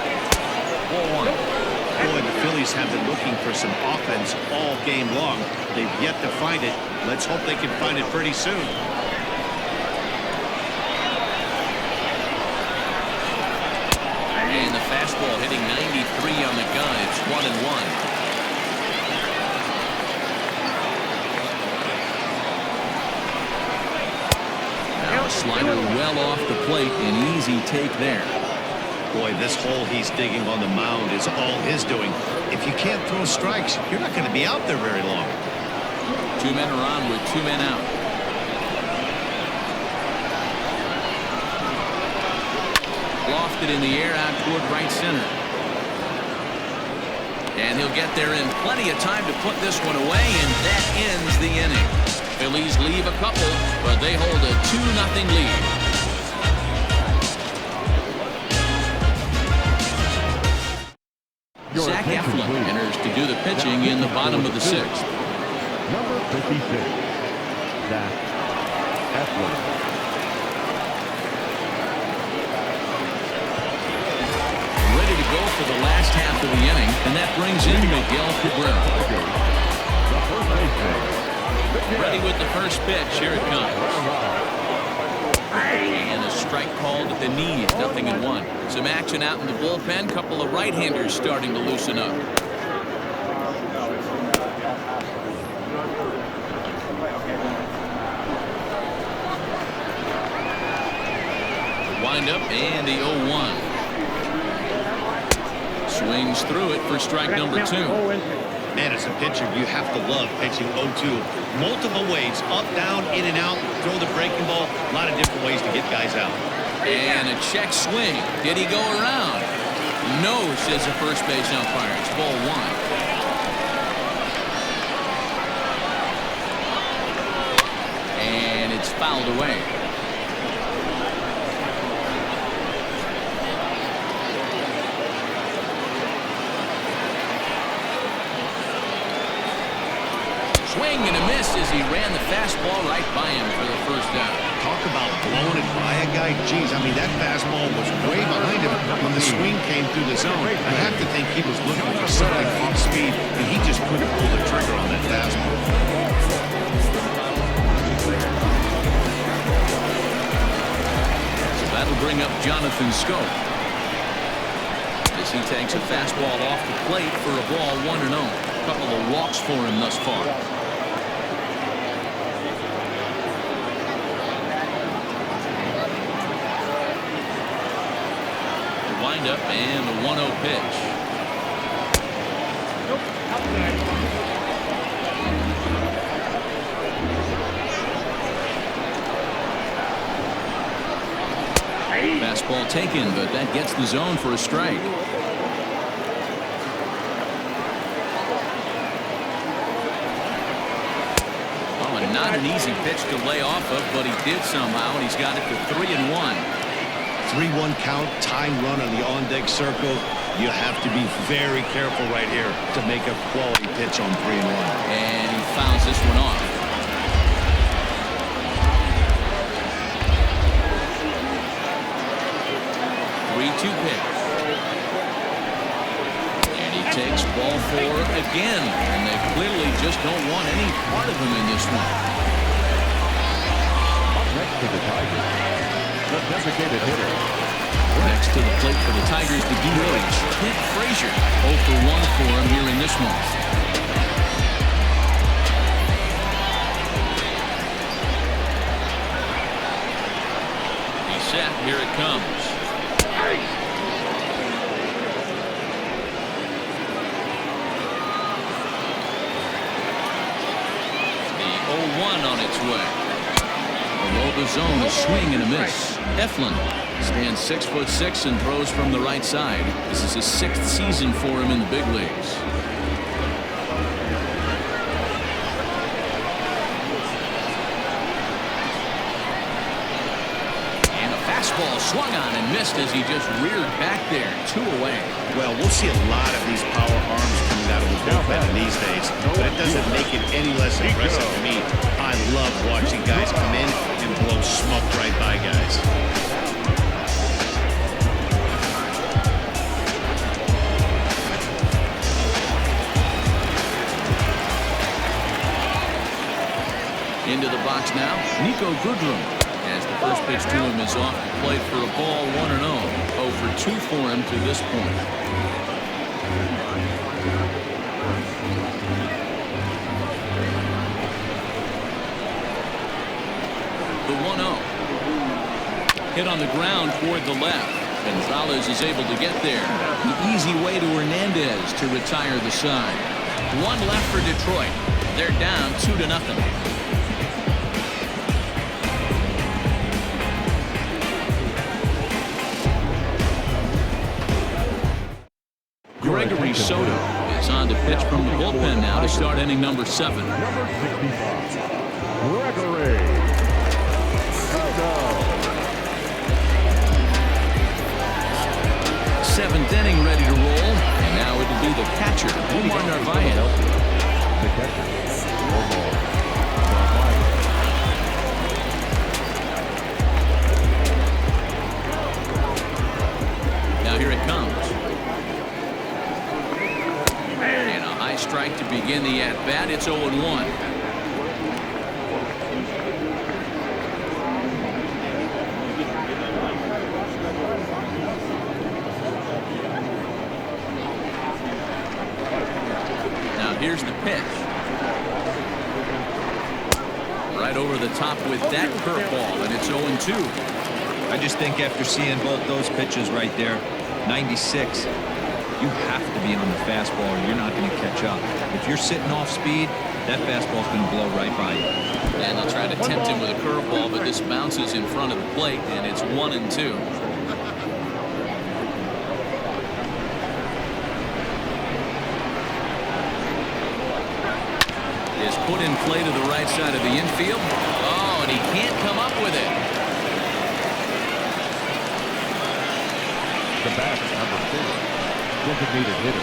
A: Ball 1.
B: Boy, the Phillies have been looking for some offense all game long. They've yet to find it. Let's hope they can find it pretty soon.
A: And the fastball hitting 93 on the gun. It's 1-1. Slider well off the plate, an easy take there.
B: Boy, this hole he's digging on the mound is all his doing. If you can't throw strikes, you're not going to be out there very long.
A: 2 men are on with 2 men out. Lofted in the air out toward right center. And he'll get there in plenty of time to put this one away, and that ends the inning. Phillies leave a couple, but they hold a 2-0 lead. Zach Eflin enters to do the pitching in the bottom of the 6th.
F: Number 56, Zach Eflin.
A: Ready to go for the last half of the inning, and that brings in Miguel Cabrera.
F: The first baseman.
A: Ready with the first pitch. Here it comes. And a strike called at the knees. 0-1. Some action out in the bullpen. Couple of right-handers starting to loosen up. Wind up and the 0-1. Swings through it for strike number 2.
B: Man, as a pitcher, you have to love pitching 0-2. Multiple ways, up, down, in and out, throw the breaking ball. A lot of different ways to get guys out.
A: And a check swing. Did he go around? No, says the first base umpire. It's ball 1. And it's fouled away. Swing and a miss as he ran the fastball right by him for the first down.
B: Talk about blowing it by a guy. Geez, I mean, that fastball was way behind him when the swing came through the zone. I have to think he was looking for something off speed, and he just couldn't pull the trigger on that fastball.
A: So that'll bring up Jonathan Scope as he takes a fastball off the plate for a ball 1-0. A couple of walks for him thus far. Wind up and the 1-0 pitch. Fastball taken, but that gets the zone for a strike. Oh, and not an easy pitch to lay off of, but he did somehow, and he's got it to 3-1.
B: 3-1 count, time run on the on-deck circle. You have to be very careful right here to make a quality pitch on 3-1.
A: And he fouls this one off. Pitch. And he takes ball 4 again, and they clearly just don't want any part of him in this one.
F: Up next to the Tigers, the designated hitter,
A: Next to the plate for the Tigers, the DH, Clint Frazier. 0 for 1 for him here in this one. He's set. Here it comes. The 0-1 on its way. Below the zone, a swing and a miss. Eflin stands 6'6" and throws from the right side. This is his 6th season for him in the big leagues. And a fastball swung on and missed as he just reared back there. 2 away.
B: Well, we'll see a lot of these power arms coming out of the bullpen these days, but it doesn't make it any less impressive to me. I love watching guys come in and blow smoke right by guys.
A: Into the box now, Nico Goodrum. As the first pitch to him is off the plate for a ball, 1-0. 0 for 2 for him to this point. The 1-0. Hit on the ground toward the left. Gonzalez is able to get there. The easy way to Hernandez to retire the side. 1 left for Detroit. They're down 2-0. Gregory Soto is on to pitch from the bullpen now to start inning number 7.
F: Number 65, Gregory Soto.
A: 7th inning ready to roll. And now it'll be the catcher, Omar Narvaez.
F: The catcher, Omar Narvaez.
A: Now here it comes. And a high strike to begin the at-bat. It's 0-1. Here's the pitch. Right over the top with that curveball, and it's 0-2.
D: I just think after seeing both those pitches right there, 96, you have to be on the fastball or you're not going to catch up. If you're sitting off speed, that fastball's going to blow right by you.
A: And they'll try to tempt him with a curveball, but this bounces in front of the plate, and it's 1-2. Put in play to the right side of the infield. Oh, and he can't come up with it.
F: The bat, number 4, designated hitter,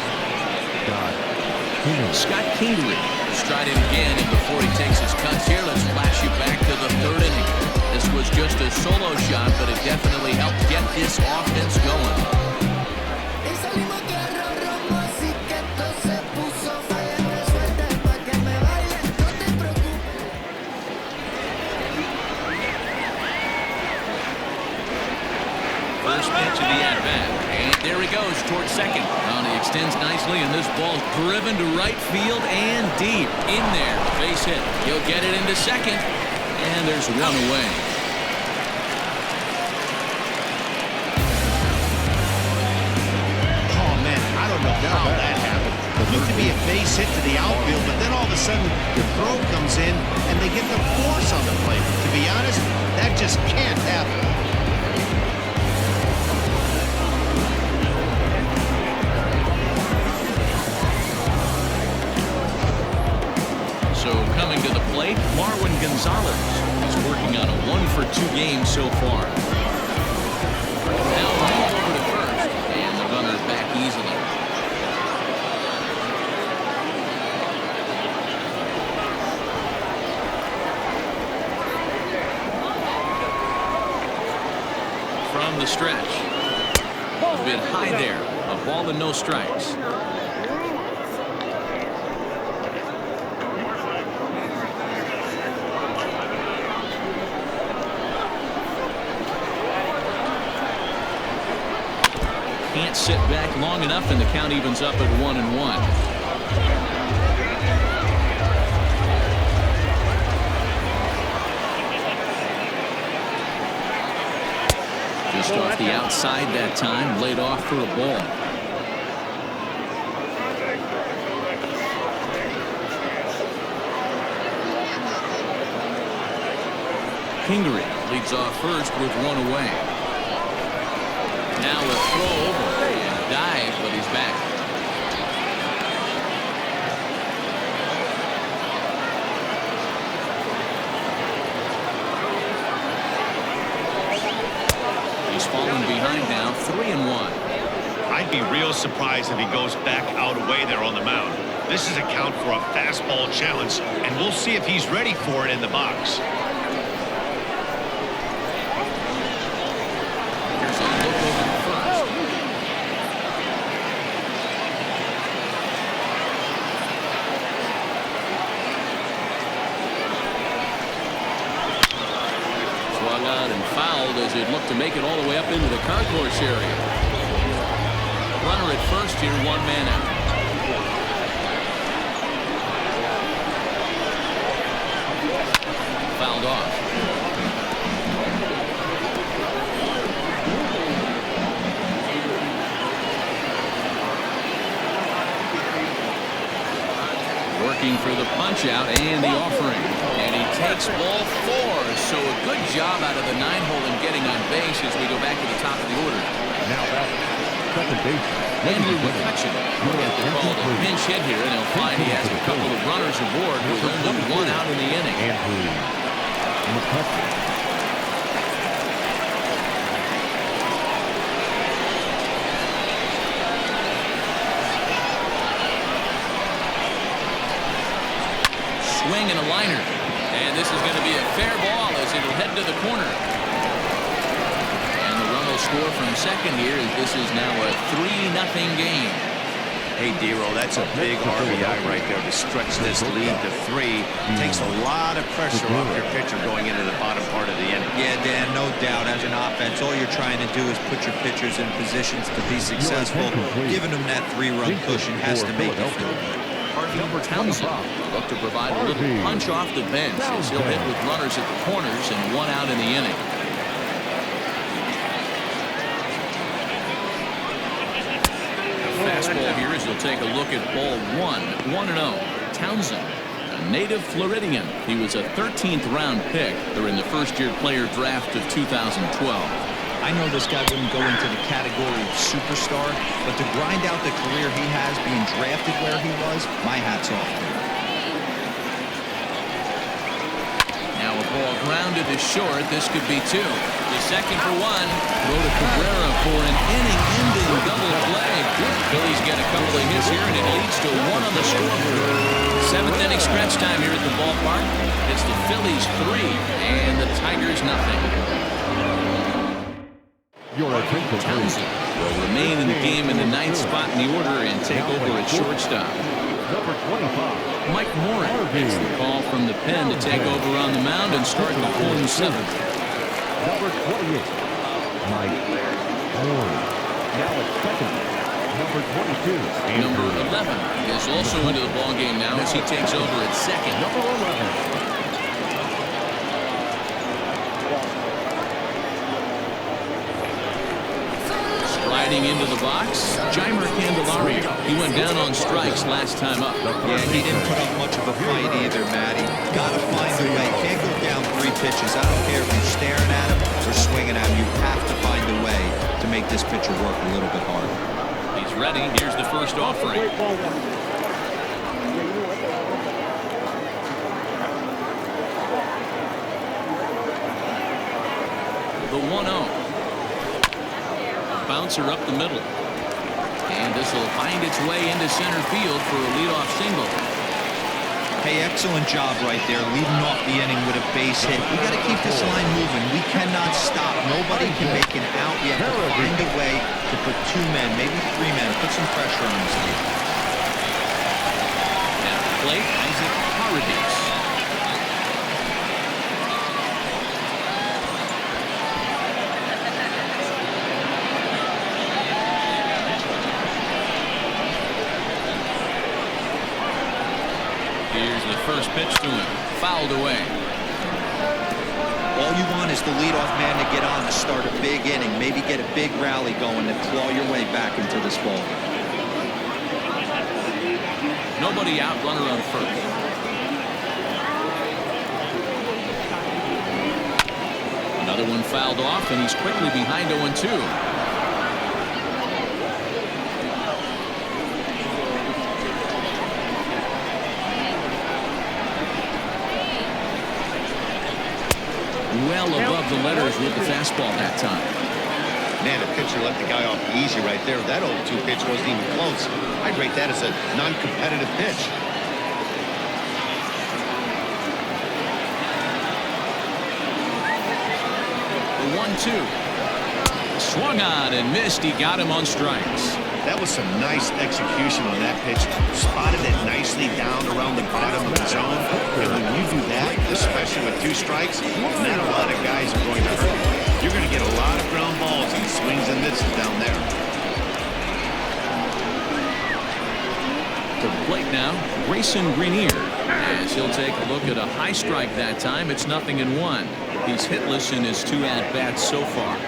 A: Scott Kingery will stride in again, and before he takes his cuts here, let's flash you back to the 3rd inning. This was just a solo shot, but it definitely helped get this offense going. Pitch of the at-bat, and there he goes towards second. And he extends nicely, and this ball's driven to right field and deep in there. Base hit. He'll get it into second, and there's 1 away.
B: Oh man, I don't know how that happened. It looked to be a base hit to the outfield, but then all of a sudden the throw comes in, and they get the force on the plate. To be honest, that just can't happen.
A: So coming to the plate, Marwin Gonzalez is working on a 1-for-2 game so far. Now move over to first, and the runner's back easily. From the stretch, a bit high there, a ball and no strikes. bats sit back long enough, and the count evens up at 1-1. Just off the outside that time, laid off for a ball. Kingery leads off first with one away. Now a throw over and dive, but he's back. He's fallen behind now, 3-1.
B: I'd be real surprised if he goes back out away there on the mound. This is a count for a fastball challenge, and we'll see if he's ready for it in the box.
A: Here's a look over the first. Swung out and fouled as it looked to make it all the way up into the concourse area. Runner at first here, one man out. Fouled off. Working for the punch out and the offering. And he takes ball 4. So a good job out of the 9-hole in getting on base as we go back to the top of the order.
F: Now back, second base.
A: Andrew McCutcheon will get the call to pinch hit here, and he'll find he has a couple of runners aboard with only one out in the inning.
F: Andrew McCutcheon.
A: Swing and a liner. And this is going to be a fair ball as it'll head to the corner. And the run will score from second here as this is now a 3-0 game.
B: Hey, Dero, that's a big RBI right there to stretch this lead to 3. Takes a lot of pressure off your pitcher going into the bottom part of the inning.
D: Yeah, Dan, no doubt. As an offense, all you're trying to do is put your pitchers in positions to be successful. Giving them that 3-run cushion has to make you feel good.
A: Townsend will look to provide a little punch off the bench as he'll hit with runners at the corners and one out in the inning. Fastball here as you'll take a look at ball 1-0. Townsend, a native Floridian. He was a 13th round pick during the first-year player draft of 2012.
D: I know this guy wouldn't go into the category of superstar, but to grind out the career he has being drafted where he was, my hat's off to him.
A: Now a ball grounded to short. This could be 2. The second for 1. Throw to Cabrera for an inning-ending double play. Phillies get a couple of hits here, and it leads to 1 on the scoreboard. 7th inning scratch time here at the ballpark. It's the Phillies 3 and the Tigers nothing.
F: Your attention,
A: Townsend will remain in the game in the 9th spot in the order and take over at shortstop.
F: number 25.
A: Mike Moran gets the call from the pen to take over on the mound and start the home 7th.
F: Number 28. Mike Moran. Now at second. Number 22.
A: Number 11 is also into the ballgame now as he takes over at second.
F: Number 11.
A: Sliding into the box, Jeimer Candelario. He went down on strikes last time up.
D: Yeah, he didn't put up much of a fight either, Matty. Gotta find a way. Can't go down 3 pitches. I don't care if you're staring at him or swinging at him. You have to find a way to make this pitcher work a little bit harder.
A: He's ready. Here's the first offering. The 1-0. Bouncer up the middle. And this will find its way into center field for a leadoff single.
D: Hey, excellent job right there, leading off the inning with a base hit. We got to keep this line moving. We cannot stop. Nobody can make an out. We have to find a way to put 2 men, maybe 3 men, put some pressure on this team.
A: At the plate, Isaac Paradis. Here's the first pitch to him. Fouled away.
D: All you want is the leadoff man to get on to start a big inning, maybe get a big rally going to claw your way back into this ball.
A: Nobody out, runner on first. Another one fouled off, and he's quickly behind 0-2. Well above the letters with the fastball that time.
B: Man, the pitcher let the guy off easy right there. That 0-2 pitch wasn't even close. I'd rate that as a non-competitive pitch.
A: The 1-2. Swung on and missed. He got him on strikes.
B: That was some nice execution on that pitch. Spotted it nicely down around the bottom of the zone. And when you do that, especially with 2 strikes, not a lot of guys are going to hurt you. You're going to get a lot of ground balls and swings and misses down there.
A: To the plate now, Grayson Greenier. As he'll take a look at a high strike that time, it's 0-1. He's hitless in his 2 at-bats so far.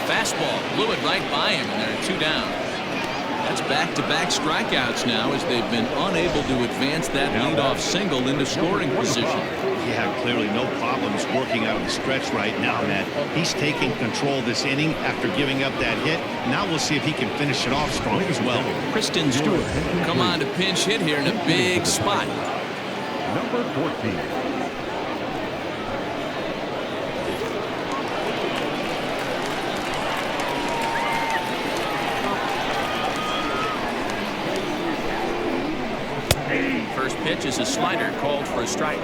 A: Fastball blew it right by him, and there are 2 down. That's back-to-back strikeouts now as they've been unable to advance that leadoff single into scoring position.
B: Yeah, clearly no problems working out of the stretch right now, Matt. He's taking control this inning after giving up that hit. Now we'll see if he can finish it off strong as well.
A: Kristen Stewart come on to pinch hit here in a big spot.
F: Number 14.
A: First pitch is a slider called for a strike.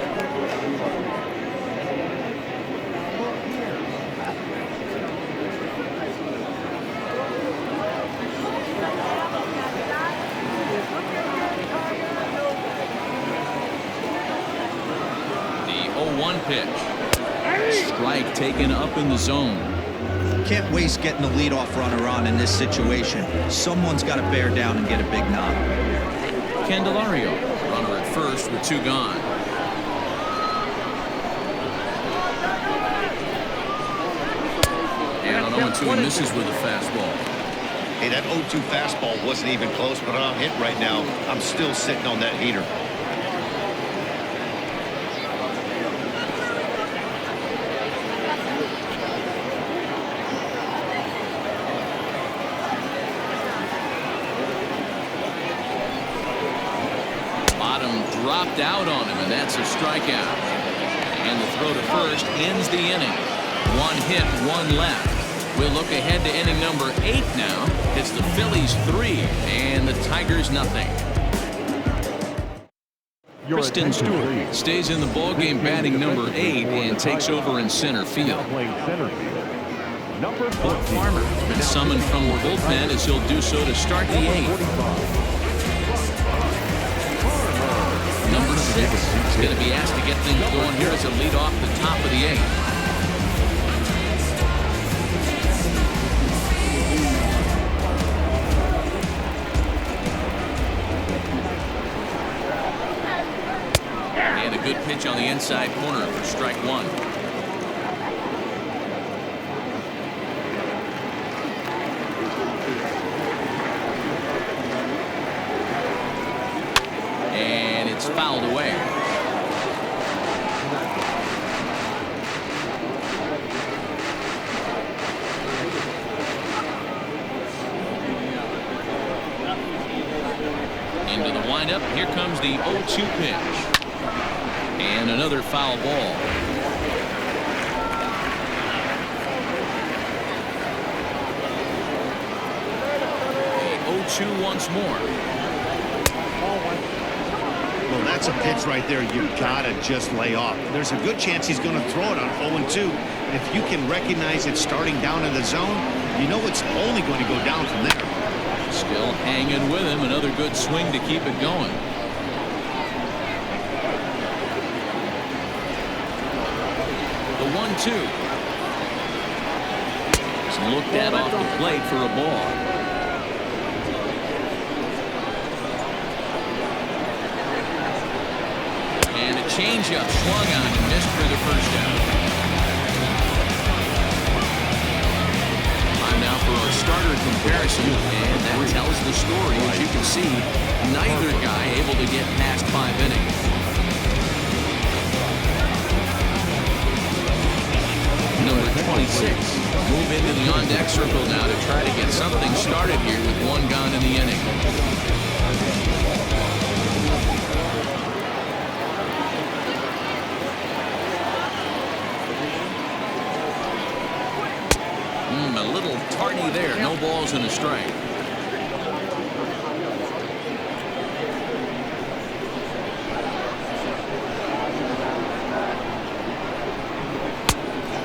A: The 0-1 pitch. Strike taken up in the zone.
D: Can't waste getting the leadoff runner on in this situation. Someone's got to bear down and get a big knock.
A: Candelario, runner at first with 2 gone. And on 0-2 he misses with a fastball.
B: Hey, that 0-2 fastball wasn't even close, but I'm hit right now. I'm still sitting on that heater.
A: Dropped out on him, and that's a strikeout. And the throw to first ends the inning. 1 hit, 1 left. We'll look ahead to inning number 8 now. It's the Phillies 3 and the Tigers nothing. Kristen Stewart stays in the ballgame batting number 8 and takes over in center field. Buck Farmer has been summoned from the bullpen as he'll do so to start the 8th. Number 6 is going to be asked to get things going here as a lead off the top of the 8th. And a good pitch on the inside corner for strike 1. It's fouled away. Into the windup. Here comes the 0-2 pitch. And another foul ball. 2-2 once more.
B: Well, that's a pitch right there you gotta just lay off. There's a good chance he's going to throw it on 0-2. If you can recognize it starting down in the zone, you know it's only going to go down from there.
A: Still hanging with him. Another good swing to keep it going. The 1-2. He's looked at off the plate for a ball. And a changeup swung on and missed for the first down. Time now for our starter comparison, and that tells the story. As you can see, neither guy able to get past 5 innings. Number 26 move into the on-deck circle now to try to get something started here with 1 gone in the inning. A little tardy there. No balls and a strike.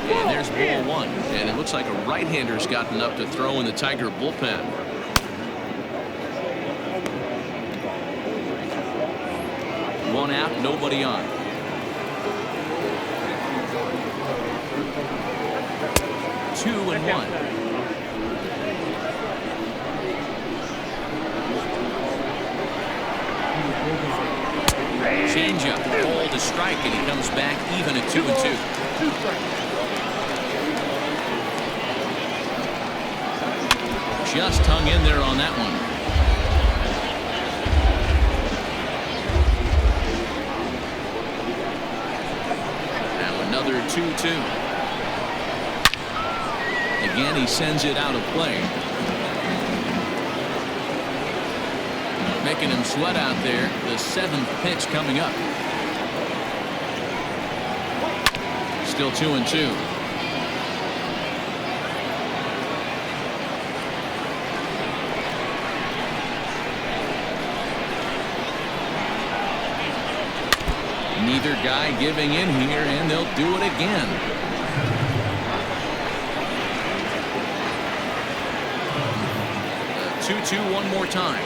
A: And there's ball 1. And it looks like a right-hander's gotten up to throw in the Tiger bullpen. One out, nobody on. Two and 1. Changeup, hold a strike, and he comes back even at 2-2. Just hung in there on that one. Now another 2-2. Again, he sends it out of play. Making him sweat out there. The 7th pitch coming up. Still 2-2. Neither guy giving in here, and they'll do it again. 2-2 one more time.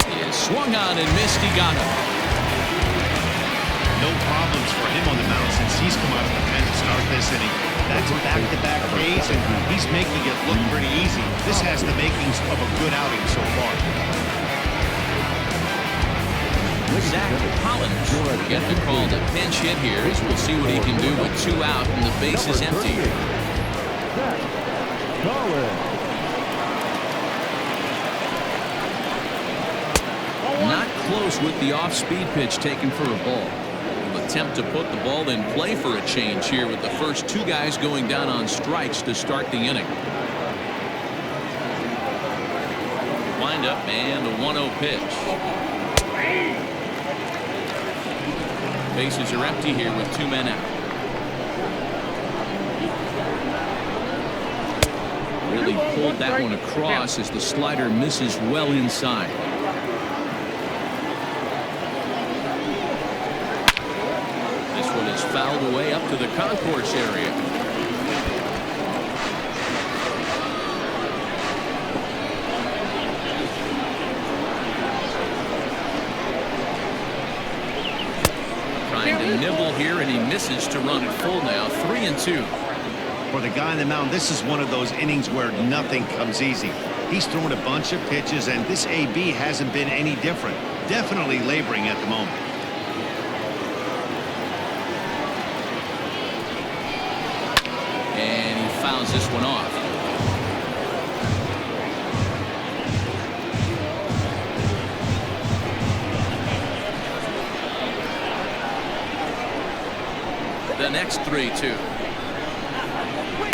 A: He is swung on and missed. He got him.
B: No problems for him on the mound since he's come out of the pen to start this inning. That's back-to-back Ks, and he's making it look pretty easy. This has the makings of a good outing so far.
A: Zach Collins will get the call to pinch hit here, as we'll see what he can do with 2 out and the base is empty. Not close with the off-speed pitch taken for a ball. He'll attempt to put the ball in play for a change here with the first 2 guys going down on strikes to start the inning. Wind up and a 1-0 pitch. Bases are empty here with 2 men out. Really pulled that one across as the slider misses well inside. This one is fouled away up to the concourse area. Nibble here, and he misses to run it full now. 3-2.
B: For the guy on the mound, this is one of those innings where nothing comes easy. He's thrown a bunch of pitches, and this AB hasn't been any different. Definitely laboring at the moment.
A: And he fouls this one off. The next 3-2.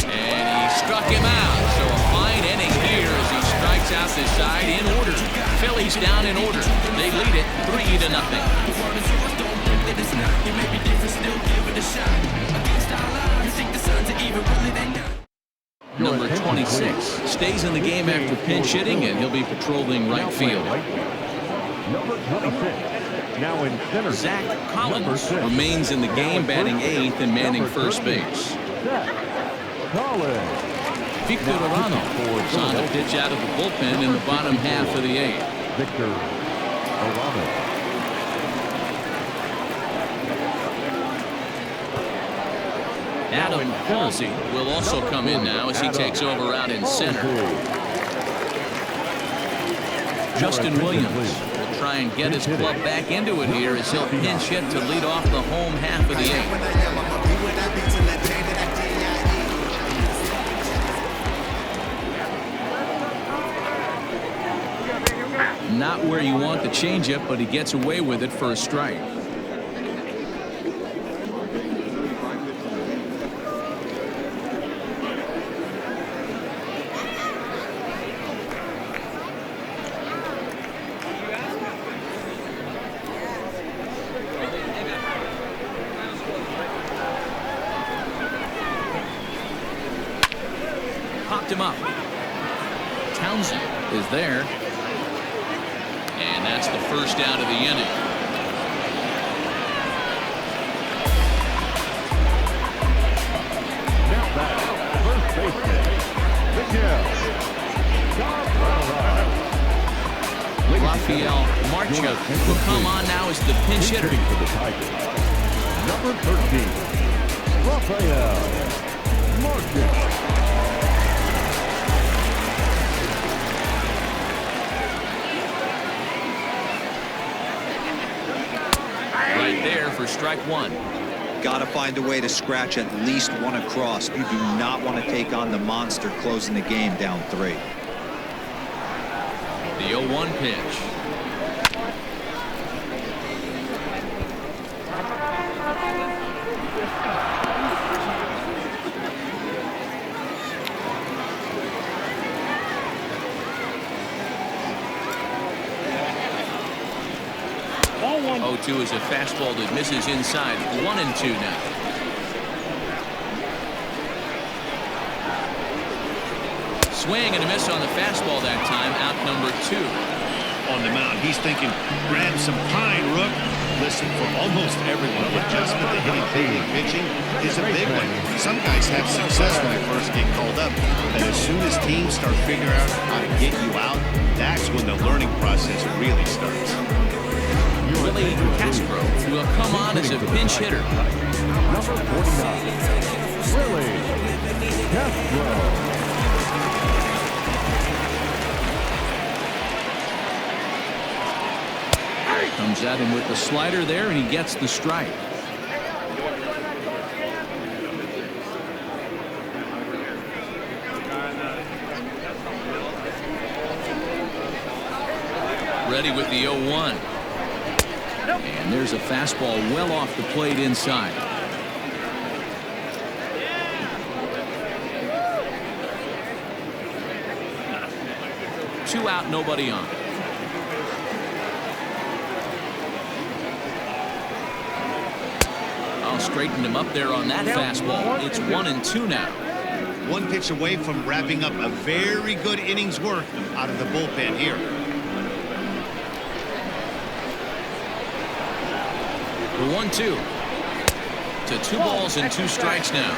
A: And he struck him out. So a fine inning here as he strikes out this side in order. Phillies down in order. They lead it 3-0. Number 26 26 stays in the game after pinch hitting, and he'll be patrolling right field.
F: Number 26. Now in center.
A: Zach Collins remains in the game, batting 8th and manning first base.
F: Collins.
A: Victor Arano is on a pitch out of the bullpen in the bottom half of the 8th.
F: Victor Arano.
A: Adam Halsey will also come in now as he takes over out in center. Justin Williams will try and get his club back into it here as he'll pinch hit to lead off the home half of the 8th. Not where you want the changeup, but he gets away with it for a strike. Popped him up. Townsend is there. And that's the first out of the inning.
F: Now back, first baseman, Miguel.
A: Rafael Marchuk will come on now as the pinch hitter.
F: For the Tigers. Number 13, Rafael Marchuk.
A: Right there for strike one.
D: Got to find a way to scratch at least one across. You do not want to take on the monster closing the game down 3.
A: The 0-1 pitch.
F: Ball 1.
A: 0-2 is a fastball that misses inside. 1-2 now. Swing and a miss on the fastball that time. Out number 2.
B: On the mound, he's thinking, grab some pine, Rook. Listen, for almost everyone, the adjustment to hitting big league pitching is a big one. Some guys have success when they first get called up, and as soon as teams start figuring out how to get you out, that's when the learning process really starts.
A: Willie Castro will come on as a pinch hitter.
F: Number 49, Willie Castro.
A: Comes at him with the slider there, and he gets the strike. Ready with the 0-1. And there's a fastball well off the plate inside. Two out, nobody on. Straightened him up there on that fastball. It's 1-2 now.
B: One pitch away from wrapping up a very good inning's work out of the bullpen here.
A: The 1-2 to 2 balls and 2 strikes now.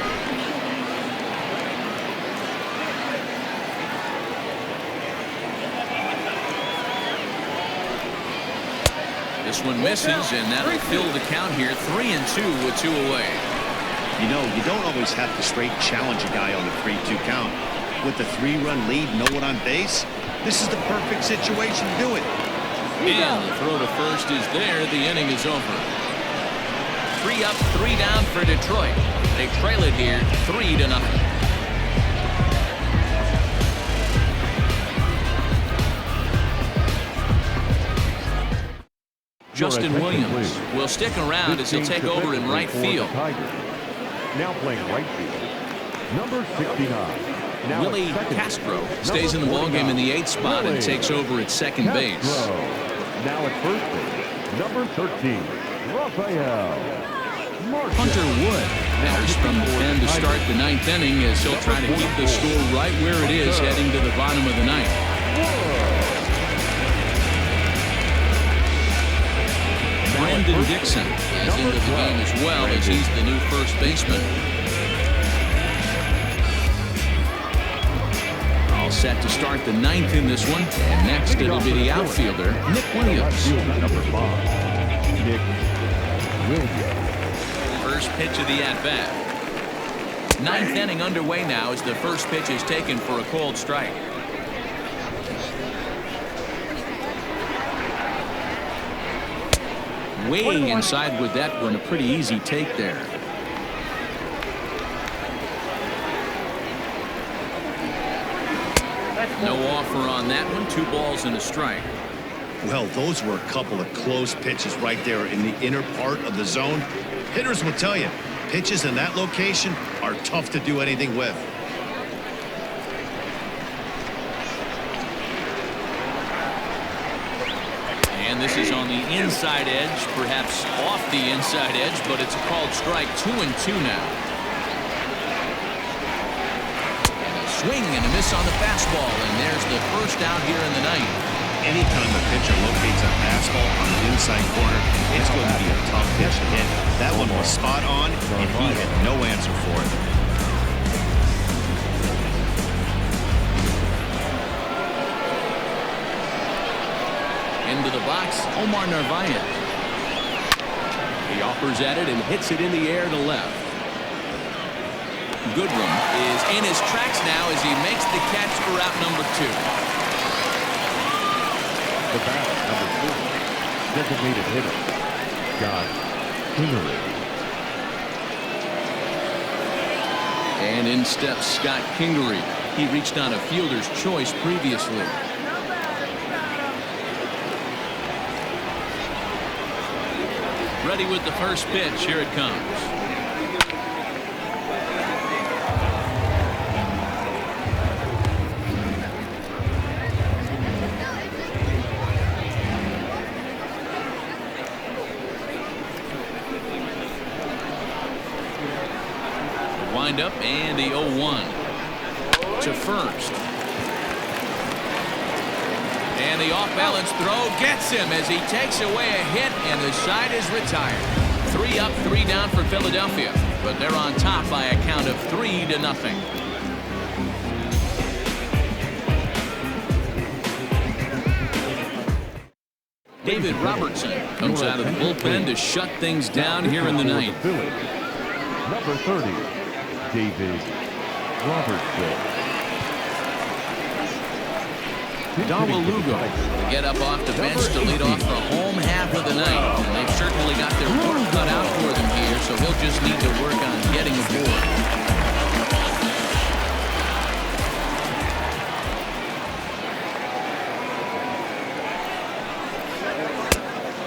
A: This one misses, and that'll fill the count here. 3-2 with 2 away.
B: You know, you don't always have to straight challenge a guy on the 3-2 count. With the 3-run lead, no one on base, this is the perfect situation to do it.
A: And the throw to first is there. The inning is over. 3 up, 3 down for Detroit. They trail it here 3-0. Justin Williams will stick around as he'll take over in right field.
F: Now playing right field, number 69.
A: Willie Castro stays in the ballgame in the 8th spot and takes over at second base.
F: Now at first base, number 13, Rafael Marchuk.
A: Hunter Wood Matters from the pen to start the ninth inning as he'll try to keep the score right where it is heading to the bottom of the ninth. Brandon Dixon is into the game as well as he's the new first baseman. All set to start the ninth in this one. And next it'll be the outfielder, Nick Williams.
F: Number 5, Nick Williams.
A: First pitch of the at-bat. Ninth inning underway now as the first pitch is taken for a called strike. Way inside with that one, a pretty easy take there. No offer on that one. 2 balls and a strike.
B: Well, those were a couple of close pitches right there in the inner part of the zone. Hitters will tell you, pitches in that location are tough to do anything with.
A: And this is on the inside edge, perhaps off the inside edge, but it's a called strike. 2-2 now. And a swing and a miss on the fastball, and there's the first out here in the ninth.
B: Anytime a pitcher locates a fastball on the inside corner, it's going to be a tough pitch to hit. That one was spot on, and he had no answer for it.
A: Into the box, Omar Narvaez.
G: He offers at it and hits it in the air to left.
A: Goodrum is in his tracks now as he makes the catch for out number 2.
F: The batter, number 4, designated hitter, Scott Kingery.
A: And in steps Scott Kingery. He reached on a fielder's choice previously. Ready with the first pitch. Here it comes. Wind up and the 0-1 to first. And the off-balance throw gets him as he takes away a hit, and the side is retired. 3 up, 3 down for Philadelphia, but they're on top by a count of 3-0. David Robertson comes out of the bullpen to shut things down here in the ninth.
F: Number 30, David Robertson.
A: Dawa Lugo get up off the bench to lead off the home half of the ninth. And they've certainly got their work cut out for them here, so he'll just need to work on getting aboard.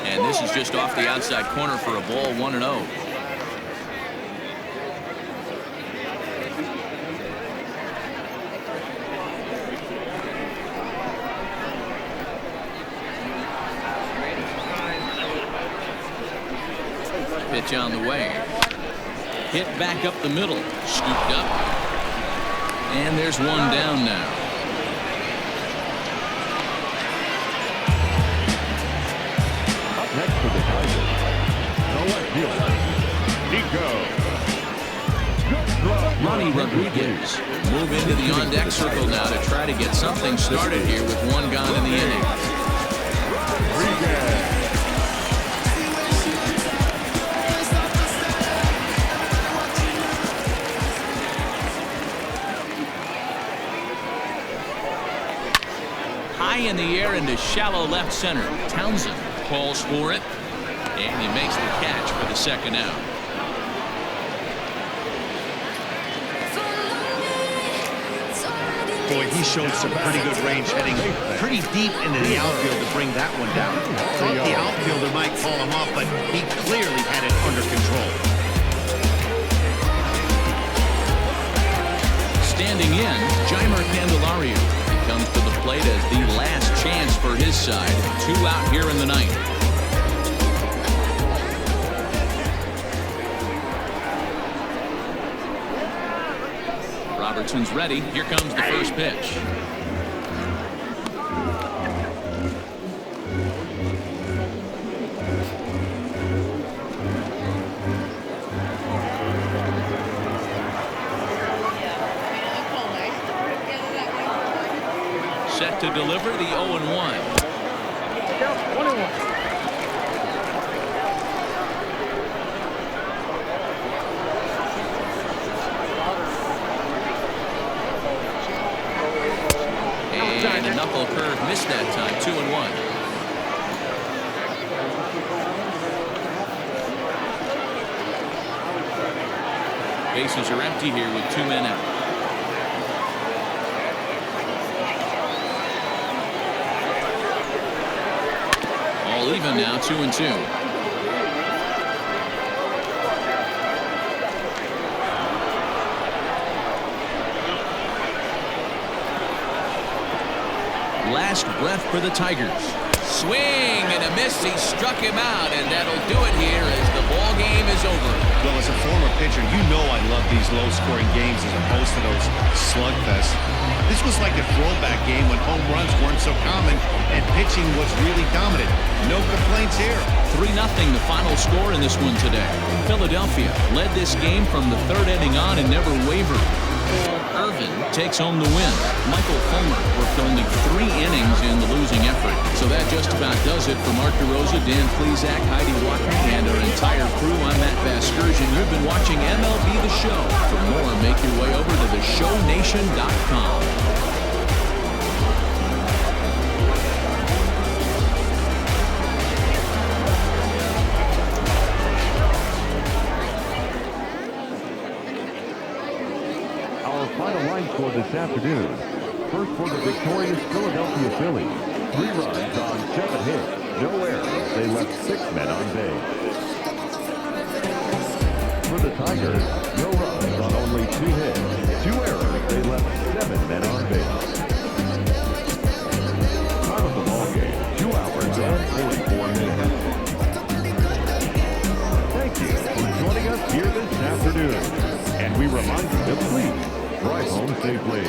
A: And this is just off the outside corner for a ball, 1-0. Pitch on the way. Hit back up the middle. Scooped up. And there's one down now.
F: Up next for the Tigers, the left fielder, Nico.
A: Ronnie Rodriguez move into the on-deck circle now to try to get something started here with 1 gone in the inning.
F: Rodriguez.
A: High in the air into shallow left center. Townsend calls for it, and he makes the catch for the second out.
B: Boy, he showed some pretty good range heading pretty deep into the outfield to bring that one down. Thought the outfielder might call him off, but he clearly had it under control.
A: Standing in, Jeimer Candelario. He comes to the plate as the last chance for his side. 2 out here in the ninth. Robertson's ready. Here comes the first pitch. Set to deliver the 0-1. And a knuckle curve missed that time. 2-1. Bases are empty here with 2 men out. All even now, 2-2. Last breath for the Tigers. Swing and a miss. He struck him out, and that'll do it here as the ball game is over.
B: Well, as a former pitcher, you know I love these low-scoring games as opposed to those slugfests. This was like a throwback game when home runs weren't so common and pitching was really dominant. No complaints here.
A: 3-0 the final score in this one today. Philadelphia led this game from the third inning on and never wavered. Irvin takes home the win. Michael Fulmer worked only 3 innings in the losing effort. So that just about does it for Mark DeRosa, Dan Plesac, Heidi Walker, and our entire crew. I'm Matt Vasgersian. You've been watching MLB The Show. For more, make your way over to theshownation.com.
F: Final line score this afternoon. First for the victorious Philadelphia Phillies. 3 runs on 7 hits. No errors. They left 6 men on base. For the Tigers, no runs on only 2 hits. 2 errors. They left 7 men on base. Time of the ball game, 2 hours and 44 minutes. Thank you for joining us here this afternoon. And we remind you to please drive home safely.